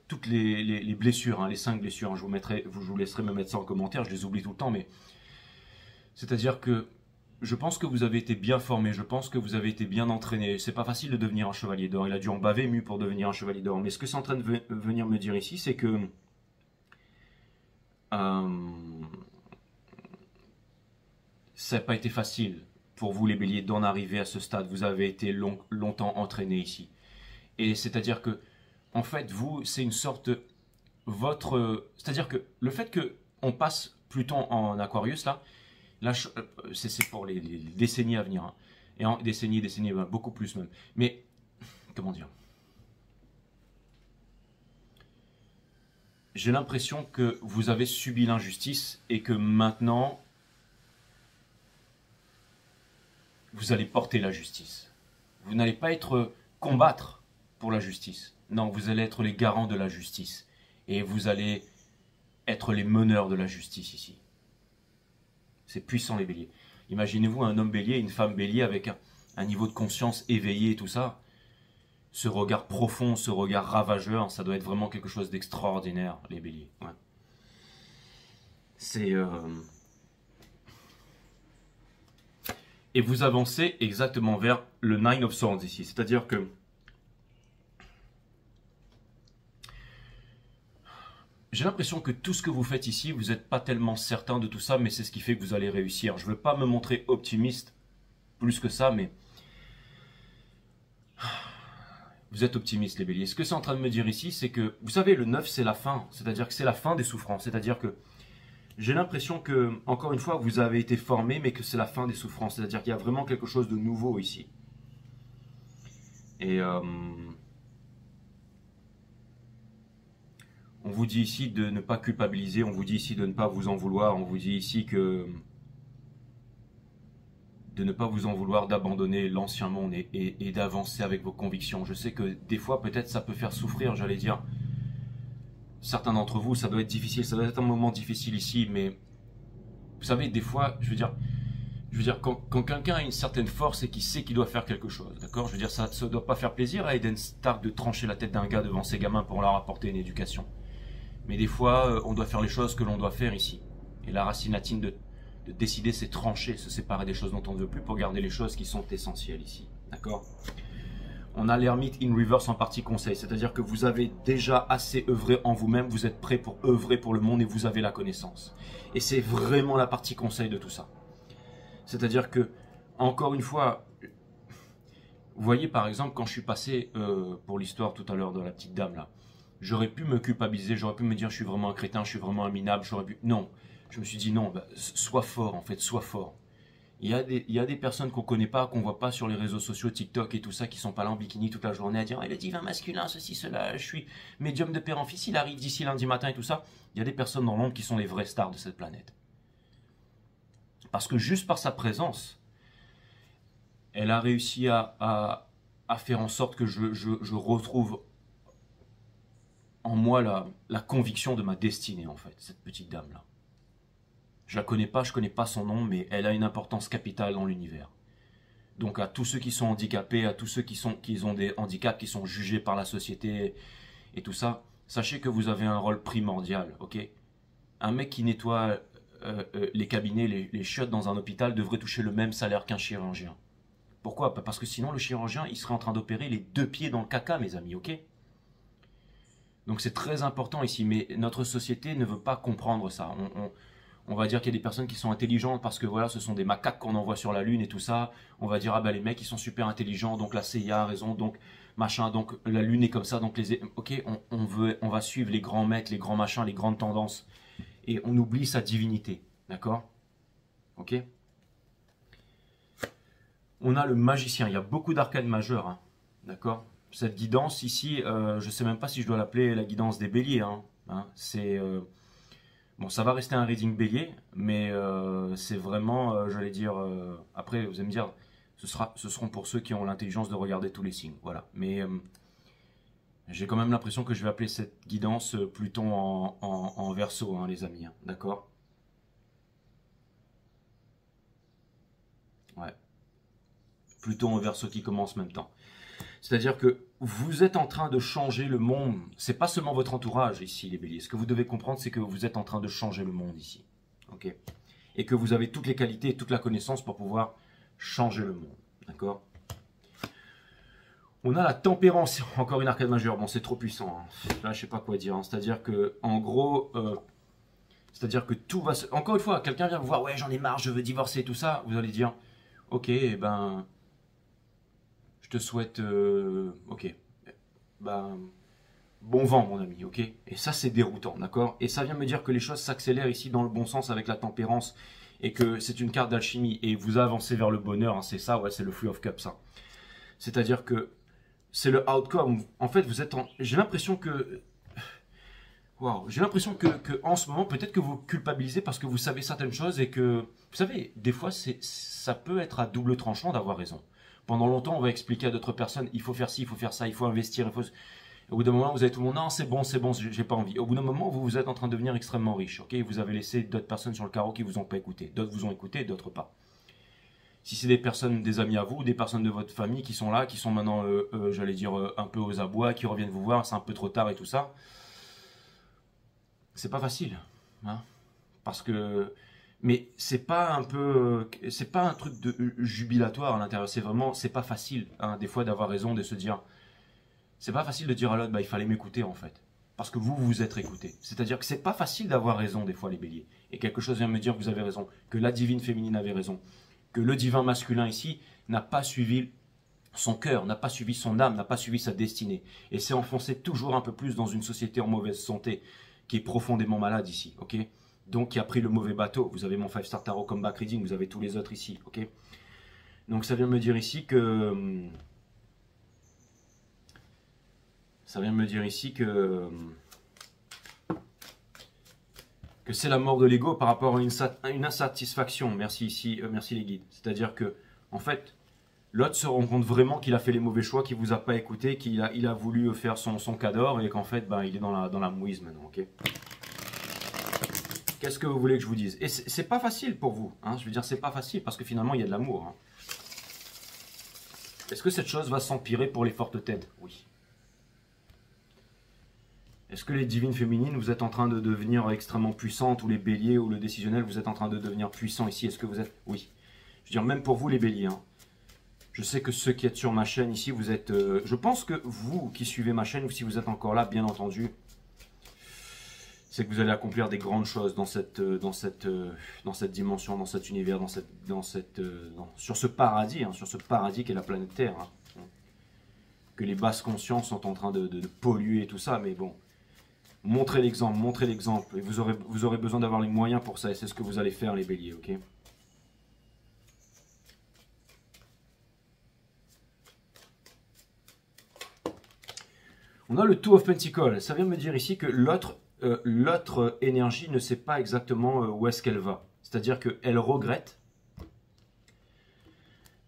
toutes les blessures, hein, les 5 blessures. Hein, je vous laisserai me mettre ça en commentaire, je les oublie tout le temps, mais c'est-à-dire que je pense que vous avez été bien formé, je pense que vous avez été bien entraîné. C'est pas facile de devenir un chevalier d'or. Il a dû en baver mu pour devenir un chevalier d'or. Mais ce que c'est en train de venir me dire ici, c'est que ça n'a pas été facile pour vous les béliers d'en arriver à ce stade. Vous avez été longtemps entraîné ici. Et c'est-à-dire que, en fait, vous, c'est une sorte c'est-à-dire que le fait qu'on passe Pluton en Aquarius là, c'est pour les décennies à venir. Hein. Et en décennies, beaucoup plus même. Mais, comment dire? J'ai l'impression que vous avez subi l'injustice et que maintenant, vous allez porter la justice. Vous n'allez pas être combattre pour la justice. Non, vous allez être les garants de la justice. Et vous allez être les meneurs de la justice ici. C'est puissant les béliers. Imaginez-vous un homme bélier et une femme bélier avec un niveau de conscience éveillé et tout ça. Ce regard profond, ce regard ravageur, ça doit être vraiment quelque chose d'extraordinaire, les béliers. Ouais. C'est... Et vous avancez exactement vers le Nine of Swords ici. C'est-à-dire que j'ai l'impression que tout ce que vous faites ici, vous n'êtes pas tellement certain de tout ça, mais c'est ce qui fait que vous allez réussir. Je ne veux pas me montrer optimiste plus que ça, mais vous êtes optimiste les béliers. Ce que c'est en train de me dire ici, c'est que, vous savez, le 9 c'est la fin. C'est-à-dire que c'est la fin des souffrances. C'est-à-dire que j'ai l'impression que, encore une fois, vous avez été formé, mais que c'est la fin des souffrances. C'est-à-dire qu'il y a vraiment quelque chose de nouveau ici. Et on vous dit ici de ne pas culpabiliser, on vous dit ici de ne pas vous en vouloir, on vous dit ici que de ne pas vous en vouloir, d'abandonner l'ancien monde et d'avancer avec vos convictions. Je sais que des fois, peut-être, ça peut faire souffrir, j'allais dire. Certains d'entre vous, ça doit être difficile, ça doit être un moment difficile ici, mais vous savez, des fois, je veux dire quand quelqu'un a une certaine force et qu'il sait qu'il doit faire quelque chose, d'accord? Je veux dire, ça ne doit pas faire plaisir à Eden Stark de trancher la tête d'un gars devant ses gamins pour leur apporter une éducation. Mais des fois, on doit faire les choses que l'on doit faire ici. Et la racine latine de décider, c'est trancher, se séparer des choses dont on ne veut plus pour garder les choses qui sont essentielles ici, d'accord? On a l'ermite in reverse en partie conseil, c'est-à-dire que vous avez déjà assez œuvré en vous-même, vous êtes prêt pour œuvrer pour le monde et vous avez la connaissance. Et c'est vraiment la partie conseil de tout ça. C'est-à-dire que, encore une fois, vous voyez par exemple quand je suis passé pour l'histoire tout à l'heure de la petite dame là, j'aurais pu me culpabiliser, j'aurais pu me dire je suis vraiment un crétin, je suis vraiment un minable, j'aurais pu... Non, je me suis dit non, sois fort en fait, sois fort. Il y a des personnes qu'on ne connaît pas, qu'on ne voit pas sur les réseaux sociaux, TikTok et tout ça, qui sont pas là en bikini toute la journée à dire le divin masculin, ceci, cela, je suis médium de père en fils, il arrive d'ici lundi matin et tout ça. Il y a des personnes dans l'ombre qui sont les vraies stars de cette planète. Parce que juste par sa présence, elle a réussi à faire en sorte que je retrouve en moi la conviction de ma destinée, en fait, cette petite dame-là. Je la connais pas, je connais pas son nom, mais elle a une importance capitale dans l'univers. Donc à tous ceux qui sont handicapés, à tous ceux qui ont des handicaps, qui sont jugés par la société et tout ça, sachez que vous avez un rôle primordial, ok? Un mec qui nettoie les cabinets, les chiottes dans un hôpital devrait toucher le même salaire qu'un chirurgien. Pourquoi? Parce que sinon le chirurgien, il serait en train d'opérer les 2 pieds dans le caca, mes amis, ok? Donc c'est très important ici, mais notre société ne veut pas comprendre ça. On va dire qu'il y a des personnes qui sont intelligentes parce que voilà, ce sont des macaques qu'on envoie sur la Lune et tout ça. On va dire, ah ben les mecs, ils sont super intelligents, donc la CIA a raison, donc machin, donc la Lune est comme ça, donc les... Ok, on va suivre les grands maîtres, les grands machins, les grandes tendances. Et on oublie sa divinité, d'accord? Ok? On a le magicien, il y a beaucoup d'arcanes majeures, hein, d'accord? Cette guidance ici, je ne sais même pas si je dois l'appeler la guidance des béliers, hein, c'est... Bon, ça va rester un reading bélier, mais c'est vraiment, j'allais dire, après vous allez me dire, ce seront pour ceux qui ont l'intelligence de regarder tous les signes, voilà. Mais j'ai quand même l'impression que je vais appeler cette guidance Pluton en Verseau, hein, les amis, hein, d'accord? Ouais. Pluton en Verseau qui commence en même temps. C'est-à-dire que vous êtes en train de changer le monde. C'est pas seulement votre entourage ici, les béliers. Ce que vous devez comprendre, c'est que vous êtes en train de changer le monde ici. Ok? Et que vous avez toutes les qualités et toute la connaissance pour pouvoir changer le monde. D'accord? On a la tempérance. Encore une arcade majeure. Bon, c'est trop puissant, hein. Là, je sais pas quoi dire, hein. C'est-à-dire que, en gros, c'est-à-dire que tout va se... Encore une fois, quelqu'un vient vous voir, ouais, j'en ai marre, je veux divorcer et tout ça. Vous allez dire, ok, eh ben... Je te souhaite, ok, ben, bon vent mon ami, ok? Et ça c'est déroutant, d'accord? Et ça vient me dire que les choses s'accélèrent ici dans le bon sens avec la tempérance et que c'est une carte d'alchimie et vous avancez vers le bonheur, hein, c'est ça, ouais, c'est le Three of Cups, ça. C'est-à-dire que c'est le outcome, en fait vous êtes en... J'ai l'impression que... Waouh, j'ai l'impression que en ce moment, peut-être que vous culpabilisez parce que vous savez certaines choses et que... Vous savez, des fois, ça peut être à double tranchant d'avoir raison. Pendant longtemps, on va expliquer à d'autres personnes, il faut faire ci, il faut faire ça, il faut investir, il faut... Au bout d'un moment, vous avez tout le monde, non, c'est bon, j'ai pas envie. Au bout d'un moment, vous êtes en train de devenir extrêmement riche, ok? Vous avez laissé d'autres personnes sur le carreau qui vous ont pas écouté. D'autres vous ont écouté, d'autres pas. Si c'est des personnes, des amis à vous, des personnes de votre famille qui sont là, qui sont maintenant, j'allais dire, un peu aux abois, qui reviennent vous voir, c'est un peu trop tard et tout ça, c'est pas facile, hein? Parce que... Mais c'est pas un peu, c'est pas un truc de jubilatoire à l'intérieur. C'est vraiment, c'est pas facile, hein, des fois d'avoir raison, de se dire, c'est pas facile de dire à l'autre, bah il fallait m'écouter en fait, parce que vous vous êtes écouté. C'est-à-dire que c'est pas facile d'avoir raison des fois les béliers. Et quelque chose vient me dire que vous avez raison, que la divine féminine avait raison, que le divin masculin ici n'a pas suivi son cœur, n'a pas suivi son âme, n'a pas suivi sa destinée, et s'est enfoncé toujours un peu plus dans une société en mauvaise santé, qui est profondément malade ici, ok? Donc qui a pris le mauvais bateau. Vous avez mon 5 Star Tarot comme back reading, vous avez tous les autres ici, ok? Donc ça vient me dire ici que... Ça vient me dire ici que c'est la mort de l'ego par rapport à une insatisfaction. Merci ici, merci les guides. C'est-à-dire que, en fait, l'autre se rend compte vraiment qu'il a fait les mauvais choix, qu'il vous a pas écouté, qu'il a voulu faire son cador et qu'en fait, ben, il est dans la mouise maintenant, ok? Qu'est-ce que vous voulez que je vous dise? Et c'est pas facile pour vous, hein, je veux dire, c'est pas facile parce que finalement, il y a de l'amour. Hein. Est-ce que cette chose va s'empirer pour les fortes têtes? Oui. Est-ce que les divines féminines, vous êtes en train de devenir extrêmement puissantes, ou les béliers, ou le décisionnel, vous êtes en train de devenir puissant ici? Est-ce que vous êtes... Oui. Je veux dire, même pour vous les béliers, hein. Je sais que ceux qui êtes sur ma chaîne ici, vous êtes... je pense que vous qui suivez ma chaîne, ou si vous êtes encore là, bien entendu, c'est que vous allez accomplir des grandes choses dans cette dimension, dans cet univers, sur ce paradis, hein, sur ce paradis qu'est la planète Terre. Hein. Que les basses consciences sont en train de polluer tout ça, mais bon, montrez l'exemple, et vous aurez besoin d'avoir les moyens pour ça, et c'est ce que vous allez faire les béliers, ok? On a le Two of Pentacles, ça vient me dire ici que l'autre énergie ne sait pas exactement où est-ce qu'elle va. C'est-à-dire qu'elle regrette.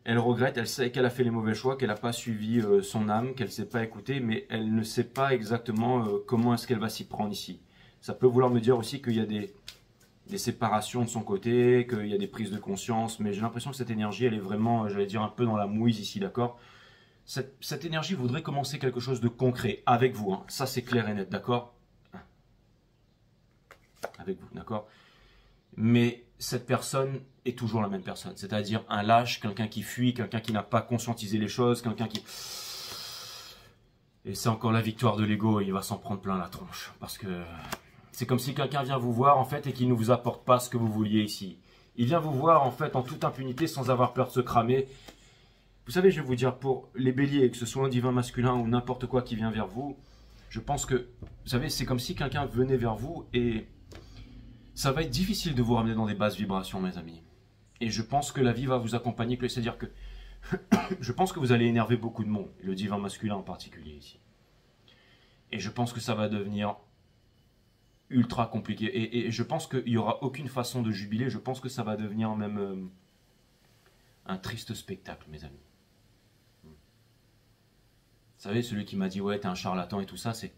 Elle sait qu'elle a fait les mauvais choix, qu'elle n'a pas suivi son âme, qu'elle ne s'est pas écoutée, mais elle ne sait pas exactement comment est-ce qu'elle va s'y prendre ici. Ça peut vouloir me dire aussi qu'il y a des séparations de son côté, qu'il y a des prises de conscience, mais j'ai l'impression que cette énergie, elle est vraiment, j'allais dire, un peu dans la mouise ici, d'accord? Cette énergie voudrait commencer quelque chose de concret avec vous, hein. Ça c'est clair et net, d'accord? Avec vous, d'accord? Mais cette personne est toujours la même personne, c'est-à-dire un lâche, quelqu'un qui fuit, quelqu'un qui n'a pas conscientisé les choses, quelqu'un qui... Et c'est encore la victoire de l'ego, il va s'en prendre plein la tronche, parce que c'est comme si quelqu'un vient vous voir en fait et qui ne vous apporte pas ce que vous vouliez ici. Il vient vous voir en fait en toute impunité sans avoir peur de se cramer. Vous savez, je vais vous dire, pour les béliers, que ce soit un divin masculin ou n'importe quoi qui vient vers vous, je pense que, vous savez, c'est comme si quelqu'un venait vers vous et ça va être difficile de vous ramener dans des basses vibrations, mes amis. Et je pense que la vie va vous accompagner, c'est-à-dire que je pense que vous allez énerver beaucoup de monde, le divin masculin en particulier ici. Et je pense que ça va devenir ultra compliqué. Et je pense qu'il n'y aura aucune façon de jubiler, je pense que ça va devenir même un triste spectacle, mes amis. Vous savez, celui qui m'a dit, ouais, t'es un charlatan et tout ça, c'est...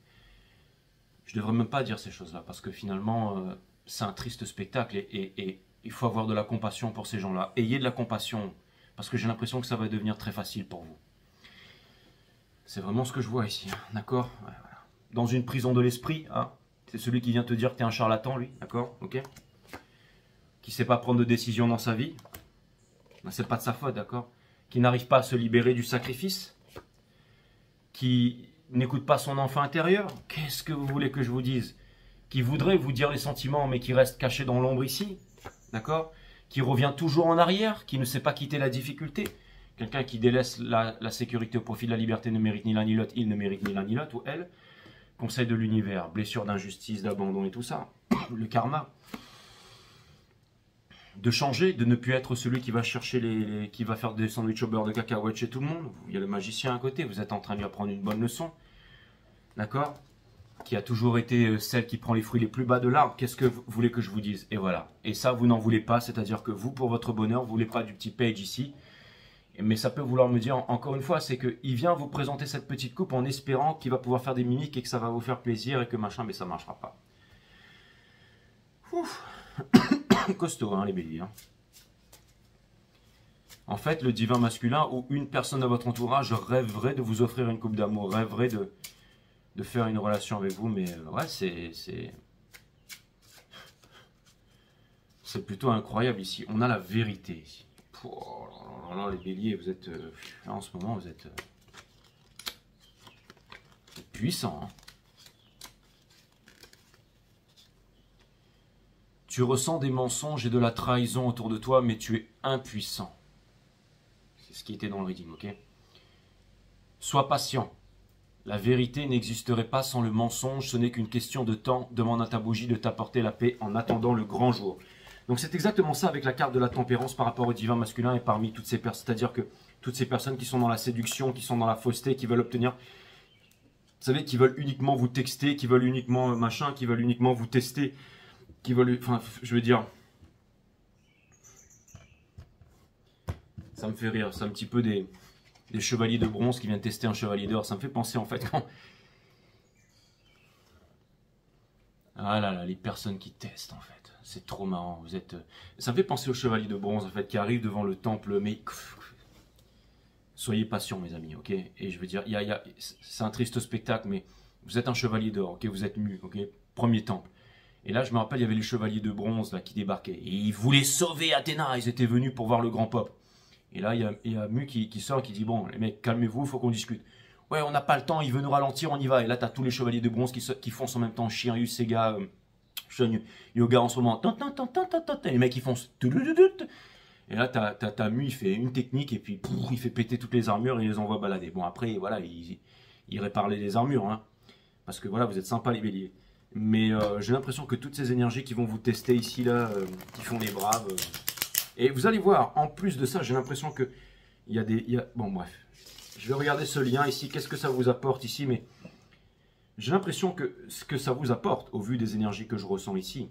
Je devrais même pas dire ces choses-là, parce que finalement, c'est un triste spectacle, et il faut avoir de la compassion pour ces gens-là. Ayez de la compassion, parce que j'ai l'impression que ça va devenir très facile pour vous. C'est vraiment ce que je vois ici, hein, d'accord? Ouais, voilà. Dans une prison de l'esprit, hein, c'est celui qui vient te dire que t'es un charlatan, lui, d'accord? Ok? Qui sait pas prendre de décision dans sa vie, ben, c'est pas de sa faute, d'accord? Qui n'arrive pas à se libérer du sacrifice, qui n'écoute pas son enfant intérieur. Qu'est-ce que vous voulez que je vous dise? Qui voudrait vous dire les sentiments, mais qui reste caché dans l'ombre ici, d'accord? Qui revient toujours en arrière, qui ne sait pas quitter la difficulté. Quelqu'un qui délaisse la sécurité au profit de la liberté ne mérite ni l'un ni l'autre, il ne mérite ni l'un ni l'autre, ou elle. Conseil de l'univers, blessure d'injustice, d'abandon et tout ça. Le karma. De changer, de ne plus être celui qui va chercher qui va faire des sandwichs au beurre de cacahuète chez tout le monde. Il y a le magicien à côté, vous êtes en train de lui apprendre une bonne leçon. D'accord? Qui a toujours été celle qui prend les fruits les plus bas de l'arbre. Qu'est-ce que vous voulez que je vous dise? Et voilà. Et ça, vous n'en voulez pas, c'est-à-dire que vous, pour votre bonheur, vous ne voulez pas du petit page ici. Mais ça peut vouloir me dire, encore une fois, c'est qu'il vient vous présenter cette petite coupe en espérant qu'il va pouvoir faire des mimiques et que ça va vous faire plaisir et que machin, mais ça ne marchera pas. Ouf. Costaud, hein, les béliers. Hein. En fait, le divin masculin ou une personne de votre entourage rêverait de vous offrir une coupe d'amour, rêverait de faire une relation avec vous, mais ouais, c'est plutôt incroyable ici. On a la vérité ici. Oh là là, les béliers, vous êtes là en ce moment, vous êtes puissants. Hein. Tu ressens des mensonges et de la trahison autour de toi, mais tu es impuissant. C'est ce qui était dans le reading, ok? Sois patient. La vérité n'existerait pas sans le mensonge, ce n'est qu'une question de temps. Demande à ta bougie de t'apporter la paix en attendant le grand jour. Donc c'est exactement ça avec la carte de la tempérance par rapport au divin masculin et parmi toutes ces personnes. C'est-à-dire que toutes ces personnes qui sont dans la séduction, qui sont dans la fausseté, qui veulent obtenir... Vous savez, qui veulent uniquement vous texter, qui veulent uniquement machin, qui veulent uniquement vous tester, qui veulent... Enfin, je veux dire... Ça me fait rire, c'est un petit peu des chevaliers de bronze qui viennent tester un chevalier d'or. Ça me fait penser en fait quand... Ah là là, les personnes qui testent en fait. C'est trop marrant. Vous êtes... Ça me fait penser aux chevaliers de bronze en fait qui arrivent devant le temple. Mais soyez patients mes amis, ok? Et je veux dire, c'est un triste spectacle, mais vous êtes un chevalier d'or, ok? Vous êtes mu, ok? Premier temple. Et là, je me rappelle, il y avait les chevaliers de bronze là qui débarquaient. Et ils voulaient sauver Athéna. Ils étaient venus pour voir le grand peuple. Et là, il y a Mu qui sort et qui dit, bon, les mecs, calmez-vous, il faut qu'on discute. Ouais, on n'a pas le temps, il veut nous ralentir, on y va. Et là, tu as tous les chevaliers de bronze qui foncent en même temps. Shiryu, Sega, Yoga en ce moment. Et les mecs, ils foncent. Et là, t'as Mu, il fait une technique et puis il fait péter toutes les armures et il les envoie balader. Bon, après, voilà, il répare les armures. Hein, parce que voilà, vous êtes sympas les béliers. Mais j'ai l'impression que toutes ces énergies qui vont vous tester ici, là, qui font les braves... Et vous allez voir, en plus de ça, j'ai l'impression que il y a des... Bon, bref. Je vais regarder ce lien ici. Qu'est-ce que ça vous apporte ici? Mais j'ai l'impression que ce que ça vous apporte, au vu des énergies que je ressens ici,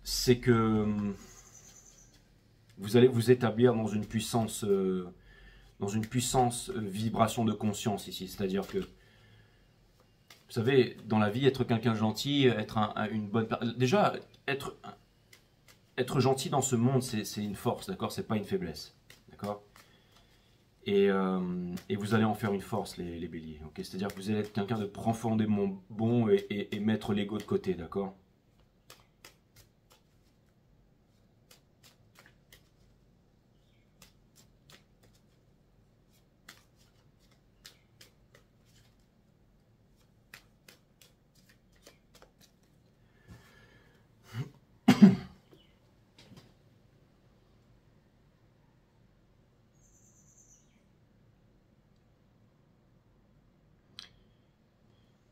c'est que vous allez vous établir dans une puissance vibration de conscience ici. C'est-à-dire que, vous savez, dans la vie, être quelqu'un de gentil, être une bonne personne... Déjà, être gentil dans ce monde, c'est une force, d'accord? C'est pas une faiblesse, d'accord? Et vous allez en faire une force, les béliers, ok? C'est-à-dire que vous allez être quelqu'un de profondément bon et mettre l'ego de côté, d'accord?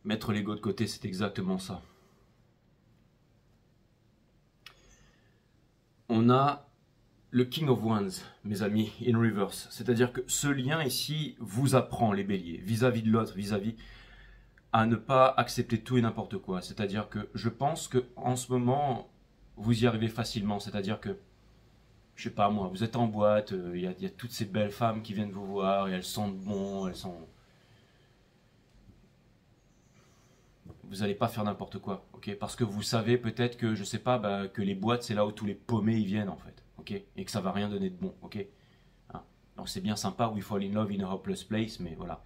Mettre l'ego de côté, c'est exactement ça. On a le King of Wands, mes amis, in reverse. C'est-à-dire que ce lien ici vous apprend, les béliers, vis-à-vis de l'autre, vis-à-vis à ne pas accepter tout et n'importe quoi. C'est-à-dire que je pense qu'en ce moment, vous y arrivez facilement. C'est-à-dire que, je sais pas moi, vous êtes en boîte, il y a toutes ces belles femmes qui viennent vous voir, et elles sentent bon, elles sont... Vous n'allez pas faire n'importe quoi, ok? Parce que vous savez peut-être que, je sais pas, bah, que les boîtes, c'est là où tous les paumés ils viennent en fait, ok? Et que ça va rien donner de bon, ok? Hein? Donc c'est bien sympa, we fall in love in a hopeless place, mais voilà.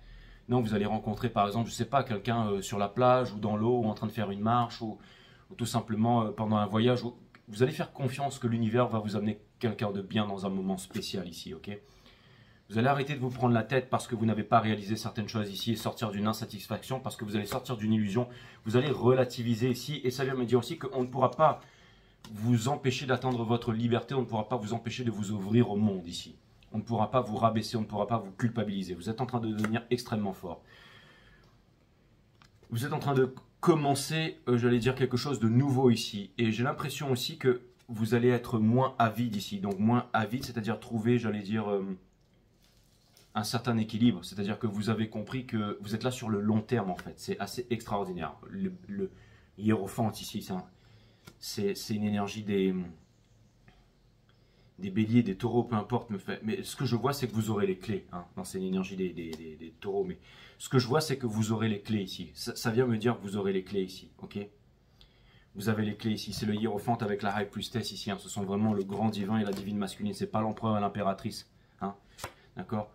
Non, vous allez rencontrer par exemple, je sais pas, quelqu'un sur la plage ou dans l'eau ou en train de faire une marche ou tout simplement pendant un voyage. Vous allez faire confiance que l'univers va vous amener quelqu'un de bien dans un moment spécial ici, ok? Vous allez arrêter de vous prendre la tête parce que vous n'avez pas réalisé certaines choses ici et sortir d'une insatisfaction parce que vous allez sortir d'une illusion. Vous allez relativiser ici et ça vient me dire aussi qu'on ne pourra pas vous empêcher d'atteindre votre liberté, on ne pourra pas vous empêcher de vous ouvrir au monde ici. On ne pourra pas vous rabaisser, on ne pourra pas vous culpabiliser. Vous êtes en train de devenir extrêmement fort. Vous êtes en train de commencer, j'allais dire, quelque chose de nouveau ici. Et j'ai l'impression aussi que vous allez être moins avide ici. Donc moins avide, c'est-à-dire trouver, j'allais dire... un certain équilibre, c'est-à-dire que vous avez compris que vous êtes là sur le long terme en fait, c'est assez extraordinaire. Le hiérophante ici, c'est une énergie des béliers, des taureaux, peu importe. Mais ce que je vois, c'est que vous aurez les clés. Hein. Non, c'est l'énergie des taureaux. Mais ce que je vois, c'est que vous aurez les clés ici. Ça vient me dire que vous aurez les clés ici. Ok? Vous avez les clés ici. C'est le hiérophante avec la High Priestess ici. Hein. Ce sont vraiment le grand divin et la divine masculine. C'est pas l'empereur et l'impératrice. Hein. D'accord?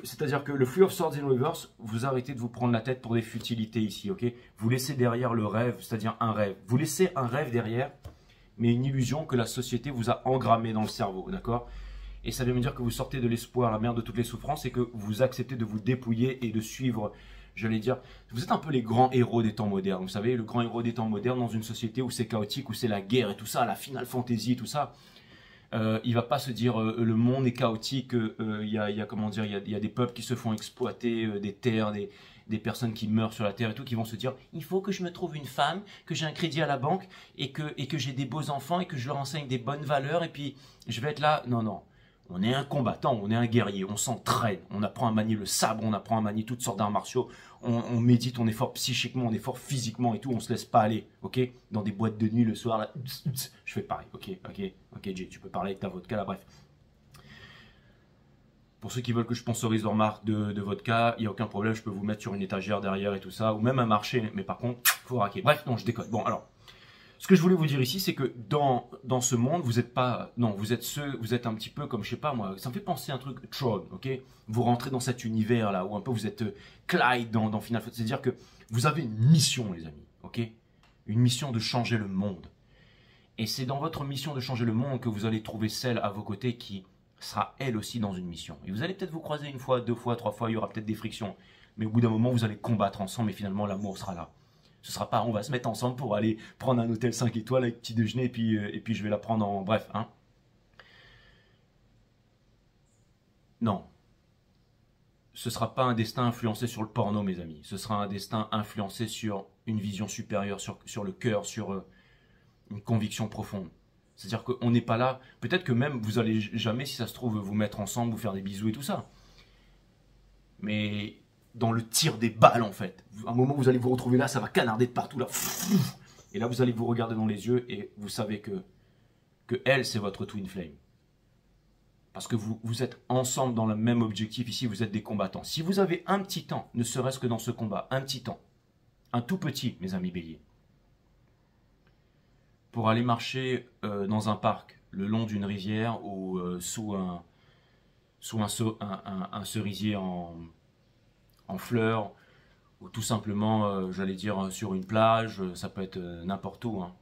C'est-à-dire que le Three of Swords in Reverse, vous arrêtez de vous prendre la tête pour des futilités ici. Ok? Vous laissez derrière le rêve, c'est-à-dire un rêve. Vous laissez un rêve derrière, mais une illusion que la société vous a engrammée dans le cerveau. D'accord? Et ça veut me dire que vous sortez de l'espoir, la mère de toutes les souffrances, et que vous acceptez de vous dépouiller et de suivre, j'allais dire, vous êtes un peu les grands héros des temps modernes. Vous savez, le grand héros des temps modernes dans une société où c'est chaotique, où c'est la guerre et tout ça, la Final Fantasy, tout ça. Il va pas se dire le monde est chaotique, il y a comment dire, il y a des peuples qui se font exploiter, des terres, des personnes qui meurent sur la terre et tout, qui vont se dire il faut que je me trouve une femme, que j'ai un crédit à la banque et que j'ai des beaux enfants et que je leur enseigne des bonnes valeurs et puis je vais être là. Non, non. On est un combattant, on est un guerrier, on s'entraîne, on apprend à manier le sabre, on apprend à manier toutes sortes d'arts martiaux, on médite, on est fort psychiquement, on est fort physiquement et tout, on se laisse pas aller, ok? Dans des boîtes de nuit le soir, là, je fais pareil, ok, Jay, tu peux parler avec ta vodka là, bref. Pour ceux qui veulent que je sponsorise leur marque de vodka, il n'y a aucun problème, je peux vous mettre sur une étagère derrière et tout ça, ou même un marché, mais par contre, faut raquer. Bref, non, je déconne. Bon, alors, ce que je voulais vous dire ici, c'est que dans ce monde, vous êtes pas, non, vous êtes un petit peu comme, je sais pas moi, ça me fait penser à un truc Tron, ok? Vous rentrez dans cet univers là, où un peu vous êtes Clyde dans Final Fantasy, c'est-à-dire que vous avez une mission, les amis, ok? Une mission de changer le monde. Et c'est dans votre mission de changer le monde que vous allez trouver celle à vos côtés qui sera elle aussi dans une mission. Et vous allez peut-être vous croiser une fois, deux fois, trois fois, il y aura peut-être des frictions, mais au bout d'un moment, vous allez combattre ensemble et finalement l'amour sera là. Ce sera pas, on va se mettre ensemble pour aller prendre un hôtel 5 étoiles avec petit déjeuner et puis je vais la prendre en... Bref, hein. Non. Ce sera pas un destin influencé sur le porno, mes amis. Ce sera un destin influencé sur une vision supérieure, sur le cœur, sur une conviction profonde. C'est-à-dire qu'on n'est pas là... Peut-être que même vous allez jamais, si ça se trouve, vous mettre ensemble, vous faire des bisous et tout ça. Mais... dans le tir des balles en fait. À un moment vous allez vous retrouver là, ça va canarder de partout là. Et là vous allez vous regarder dans les yeux et vous savez que elle c'est votre twin flame. Parce que vous êtes ensemble dans le même objectif ici, vous êtes des combattants. Si vous avez un petit temps, ne serait-ce que dans ce combat, un petit temps, un tout petit mes amis béliers, pour aller marcher dans un parc, le long d'une rivière ou sous un cerisier en fleurs, ou tout simplement, j'allais dire, sur une plage, ça peut être n'importe où, hein,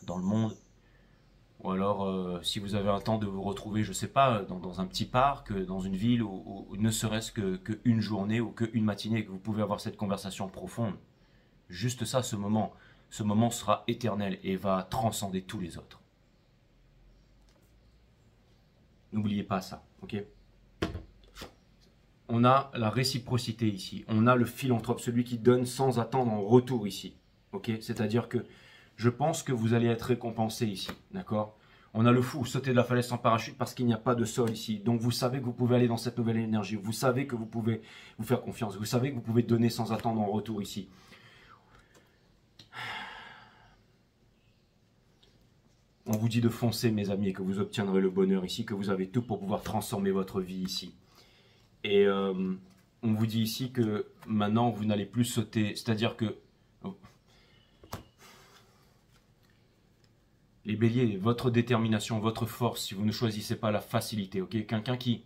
dans le monde. Ou alors, si vous avez un temps de vous retrouver, je sais pas, dans un petit parc, dans une ville, ou ne serait-ce qu'une journée ou qu'une matinée, que vous pouvez avoir cette conversation profonde. Juste ça, ce moment sera éternel et va transcender tous les autres. N'oubliez pas ça, ok ? On a la réciprocité ici, on a le philanthrope, celui qui donne sans attendre en retour ici. Ok, c'est-à-dire que je pense que vous allez être récompensé ici, d'accord? On a le fou, sauter de la falaise sans parachute parce qu'il n'y a pas de sol ici. Donc vous savez que vous pouvez aller dans cette nouvelle énergie, vous savez que vous pouvez vous faire confiance, vous savez que vous pouvez donner sans attendre en retour ici. On vous dit de foncer mes amis et que vous obtiendrez le bonheur ici, que vous avez tout pour pouvoir transformer votre vie ici. Et on vous dit ici que maintenant vous n'allez plus sauter, c'est-à-dire que les béliers, votre détermination, votre force, si vous ne choisissez pas la facilité, ok, quelqu'un qui,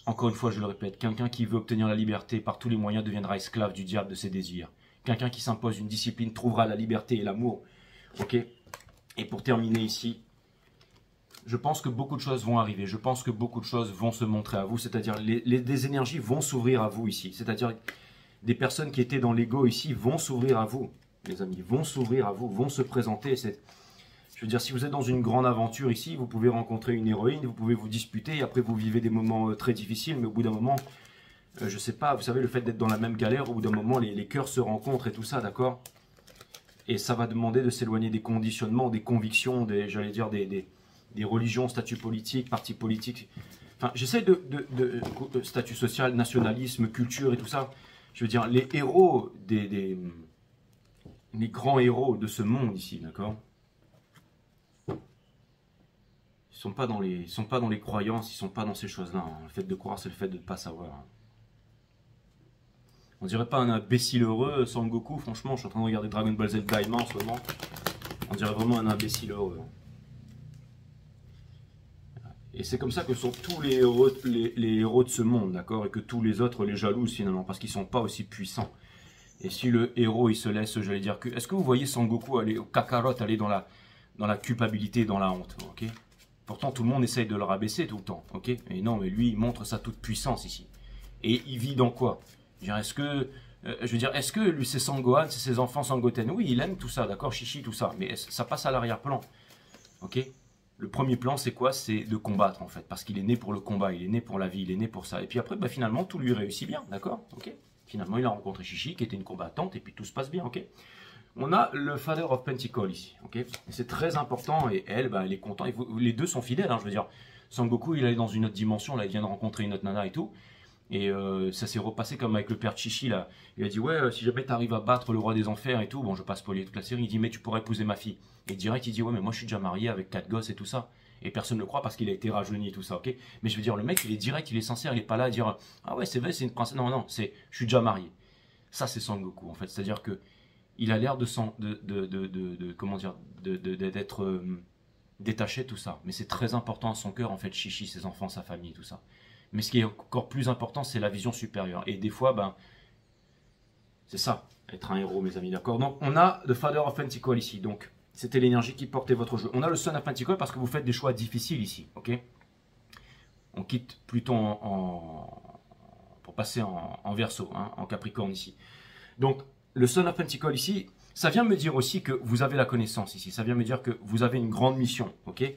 encore une fois je le répète, quelqu'un qui veut obtenir la liberté par tous les moyens deviendra esclave du diable de ses désirs. Quelqu'un qui s'impose une discipline trouvera la liberté et l'amour, ok. Et pour terminer ici, je pense que beaucoup de choses vont arriver, je pense que beaucoup de choses vont se montrer à vous, c'est-à-dire des énergies vont s'ouvrir à vous ici, c'est-à-dire des personnes qui étaient dans l'ego ici vont s'ouvrir à vous, les amis, vont s'ouvrir à vous, vont se présenter. Je veux dire, si vous êtes dans une grande aventure ici, vous pouvez rencontrer une héroïne, vous pouvez vous disputer, et après vous vivez des moments très difficiles, mais au bout d'un moment, je sais pas, vous savez, le fait d'être dans la même galère, au bout d'un moment, les cœurs se rencontrent et tout ça, d'accord? Et ça va demander de s'éloigner des conditionnements, des convictions, j'allais dire, des religions, statuts politiques, partis politiques. Enfin, j'essaie de statut social, nationalisme, culture et tout ça. Je veux dire, les héros, les grands héros de ce monde ici, d'accord? ils sont pas dans les croyances, ils sont pas dans ces choses-là. Hein. Le fait de croire, c'est le fait de ne pas savoir. Hein. On dirait pas un imbécile heureux, Sangoku, franchement, je suis en train de regarder Dragon Ball Z Daima en ce moment. On dirait vraiment un imbécile heureux. Hein. Et c'est comme ça que sont tous les héros de ce monde, d'accord? Et que tous les autres les jalousent finalement, parce qu'ils sont pas aussi puissants. Et si le héros, il se laisse, j'allais dire que... Est-ce que vous voyez Sangoku aller, au Kakarot, aller dans la culpabilité, dans la honte, ok? Pourtant, tout le monde essaye de le rabaisser tout le temps, ok? Et non, mais lui, il montre sa toute puissance ici. Et il vit dans quoi? Est-ce que lui, c'est Sangohan, c'est ses enfants Sangoten? Oui, il aime tout ça, d'accord? Chichi, tout ça. Mais ça passe à l'arrière-plan, ok? Le premier plan, c'est quoi? C'est de combattre, en fait. Parce qu'il est né pour le combat, il est né pour la vie, il est né pour ça. Et puis après, bah, finalement, tout lui réussit bien, d'accord? Ok? Finalement, il a rencontré Chichi, qui était une combattante, et puis tout se passe bien, ok? On a le Father of Pentacle ici, ok? C'est très important, et elle, bah, elle est contente. Les deux sont fidèles, hein, je veux dire. Sangoku, il est dans une autre dimension, là, il vient de rencontrer une autre nana et tout. Et ça s'est repassé comme avec le père Chichi, là. Il a dit, ouais, si jamais tu arrives à battre le roi des enfers et tout, bon, je passe spoiler toute la série, il dit, mais tu pourrais épouser ma fille. Et direct, il dit, ouais, mais moi, je suis déjà marié avec 4 gosses et tout ça. Et personne ne le croit parce qu'il a été rajeuni et tout ça, ok? Mais je veux dire, le mec, il est direct, il est sincère, il est pas là à dire, ah ouais, c'est vrai, c'est une princesse. Non, non, je suis déjà marié. Ça, c'est Sangoku, en fait. C'est-à-dire que il a l'air comment dire, d'être détaché de tout ça. Mais c'est très important à son cœur, en fait, Chichi, ses enfants, sa famille, tout ça. Mais ce qui est encore plus important, c'est la vision supérieure. Et des fois, ben, c'est ça, être un héros, mes amis, d'accord? Donc, on a The Father of Pentacle ici. Donc, c'était l'énergie qui portait votre jeu. On a le Son of Pentacle parce que vous faites des choix difficiles ici, ok? On quitte Pluton pour passer en Verseau, hein, en Capricorne ici. Donc, le Son of Pentacle ici, ça vient me dire aussi que vous avez la connaissance ici. Ça vient me dire que vous avez une grande mission, ok?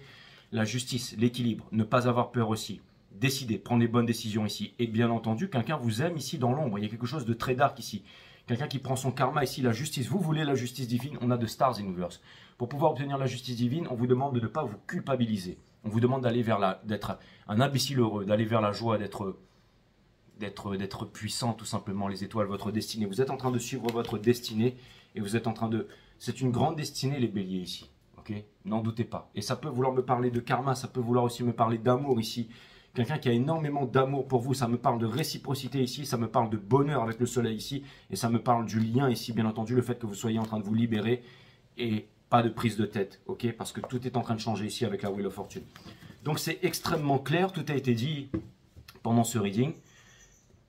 La justice, l'équilibre, ne pas avoir peur aussi. Décider, prendre les bonnes décisions ici. Et bien entendu, quelqu'un vous aime ici dans l'ombre. Il y a quelque chose de très dark ici. Quelqu'un qui prend son karma ici, la justice. Vous voulez la justice divine, on a de Stars Universe. Pour pouvoir obtenir la justice divine, on vous demande de ne pas vous culpabiliser. On vous demande d'aller vers d'être un imbécile heureux, d'aller vers la joie, d'être puissant tout simplement, les étoiles, votre destinée. Vous êtes en train de suivre votre destinée et vous êtes en train de... C'est une grande destinée les béliers ici, ok? N'en doutez pas. Et ça peut vouloir me parler de karma, ça peut vouloir aussi me parler d'amour ici. Quelqu'un qui a énormément d'amour pour vous, ça me parle de réciprocité ici, ça me parle de bonheur avec le soleil ici, et ça me parle du lien ici, bien entendu, le fait que vous soyez en train de vous libérer, et pas de prise de tête, ok? Parce que tout est en train de changer ici avec la Wheel of Fortune. Donc c'est extrêmement clair, tout a été dit pendant ce reading,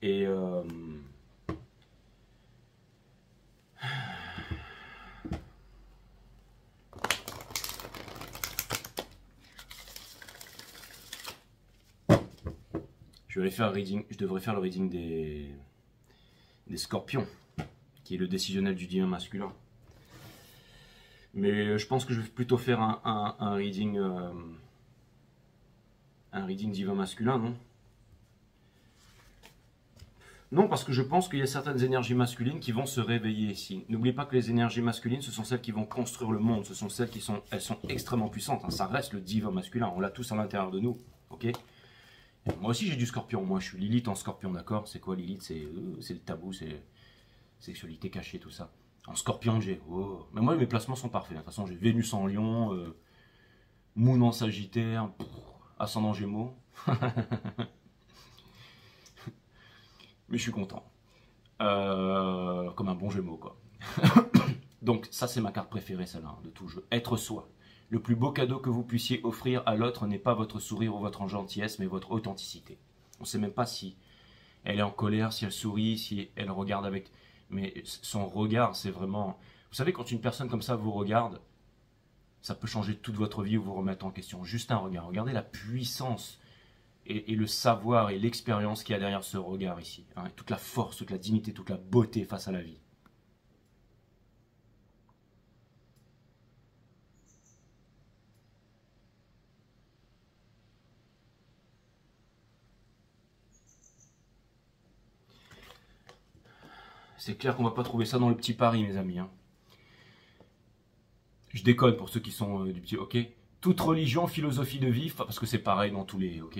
et... je devrais faire le reading des scorpions, qui est le décisionnel du divin masculin. Mais je pense que je vais plutôt faire un reading divin masculin, non? Non, parce que je pense qu'il y a certaines énergies masculines qui vont se réveiller ici. N'oubliez pas que les énergies masculines, ce sont celles qui vont construire le monde. Ce sont celles elles sont extrêmement puissantes. Hein. Ça reste le divin masculin. On l'a tous à l'intérieur de nous, ok? Moi aussi j'ai du scorpion, moi je suis Lilith en scorpion, d'accord? C'est quoi Lilith? C'est le tabou, c'est sexualité cachée, tout ça. En scorpion j'ai... Oh. Mais moi mes placements sont parfaits, de toute façon j'ai Vénus en lion, Moon en sagittaire, ascendant gémeaux. Mais je suis content. Comme un bon gémeaux quoi. Donc ça c'est ma carte préférée celle-là, hein, de tout jeu. Être soi. Le plus beau cadeau que vous puissiez offrir à l'autre n'est pas votre sourire ou votre gentillesse, mais votre authenticité. On ne sait même pas si elle est en colère, si elle sourit, si elle regarde avec... Mais son regard, c'est vraiment... Vous savez, quand une personne comme ça vous regarde, ça peut changer toute votre vie ou vous remettre en question. Juste un regard. Regardez la puissance et le savoir et l'expérience qu'il y a derrière ce regard ici. Hein, toute la force, toute la dignité, toute la beauté face à la vie. C'est clair qu'on va pas trouver ça dans le petit Paris, mes amis. Hein. Je déconne pour ceux qui sont du petit, ok? Toute religion, philosophie de vie, parce que c'est pareil dans tous les, ok?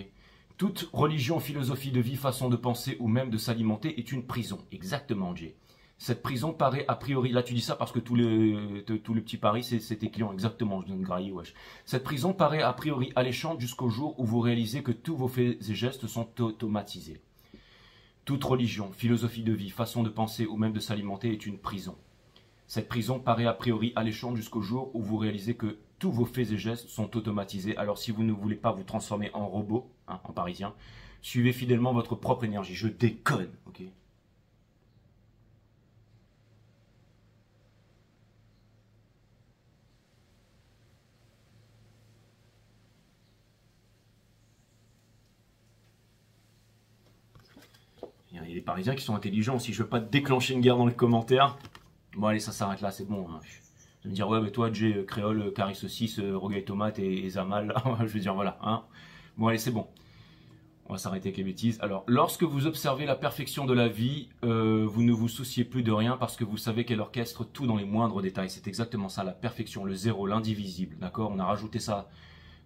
Toute religion, philosophie de vie, façon de penser ou même de s'alimenter est une prison. Exactement, Jay. Cette prison paraît a priori, là tu dis ça parce que tout le petit pari c'est tes clients, exactement, je viens de grailler, wesh. Cette prison paraît a priori alléchante jusqu'au jour où vous réalisez que tous vos faits et gestes sont automatisés. Toute religion, philosophie de vie, façon de penser ou même de s'alimenter est une prison. Cette prison paraît a priori alléchante jusqu'au jour où vous réalisez que tous vos faits et gestes sont automatisés. Alors si vous ne voulez pas vous transformer en robot, hein, en parisien, suivez fidèlement votre propre énergie. Je déconne, ok? Il y a des Parisiens qui sont intelligents aussi. Je ne veux pas déclencher une guerre dans les commentaires. Bon, allez, ça s'arrête là, c'est bon. Hein. Je vais me dire, ouais, mais toi, Jay, créole, Caris saucisse, rogaille tomate et zamal. Je veux dire, voilà. Hein. Bon, allez, c'est bon. On va s'arrêter avec les bêtises. Alors, lorsque vous observez la perfection de la vie, vous ne vous souciez plus de rien parce que vous savez qu'elle orchestre tout dans les moindres détails. C'est exactement ça, la perfection, le zéro, l'indivisible. D'accord? On a rajouté ça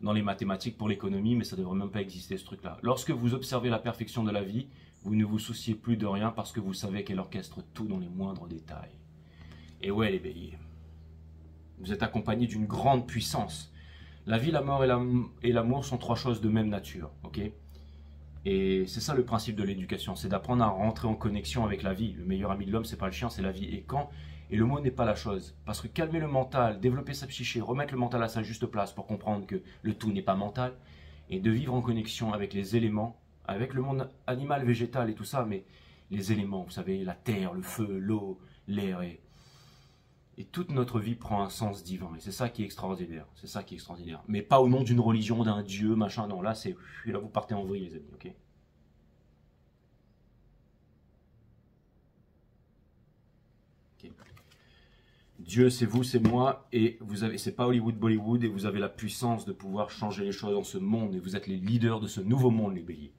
dans les mathématiques pour l'économie, mais ça ne devrait même pas exister ce truc-là. Lorsque vous observez la perfection de la vie, vous ne vous souciez plus de rien parce que vous savez qu'elle orchestre tout dans les moindres détails. Et ouais les béliers, vous êtes accompagné d'une grande puissance. La vie, la mort et l'amour sont trois choses de même nature, ok? Et c'est ça le principe de l'éducation, c'est d'apprendre à rentrer en connexion avec la vie. Le meilleur ami de l'homme, c'est pas le chien, c'est la vie. Et le mot n'est pas la chose. Parce que calmer le mental, développer sa psyché, remettre le mental à sa juste place pour comprendre que le tout n'est pas mental, et de vivre en connexion avec les éléments, avec le monde animal, végétal et tout ça, mais les éléments, vous savez, la terre, le feu, l'eau, l'air, et toute notre vie prend un sens divin. Et c'est ça qui est extraordinaire. C'est ça qui est extraordinaire. Mais pas au nom d'une religion, d'un dieu, machin. Non, là, là vous partez en vrille, les amis, ok? Ok. Dieu, c'est vous, c'est moi, et vous avez, c'est pas Hollywood, Bollywood, et vous avez la puissance de pouvoir changer les choses dans ce monde, et vous êtes les leaders de ce nouveau monde, les béliers.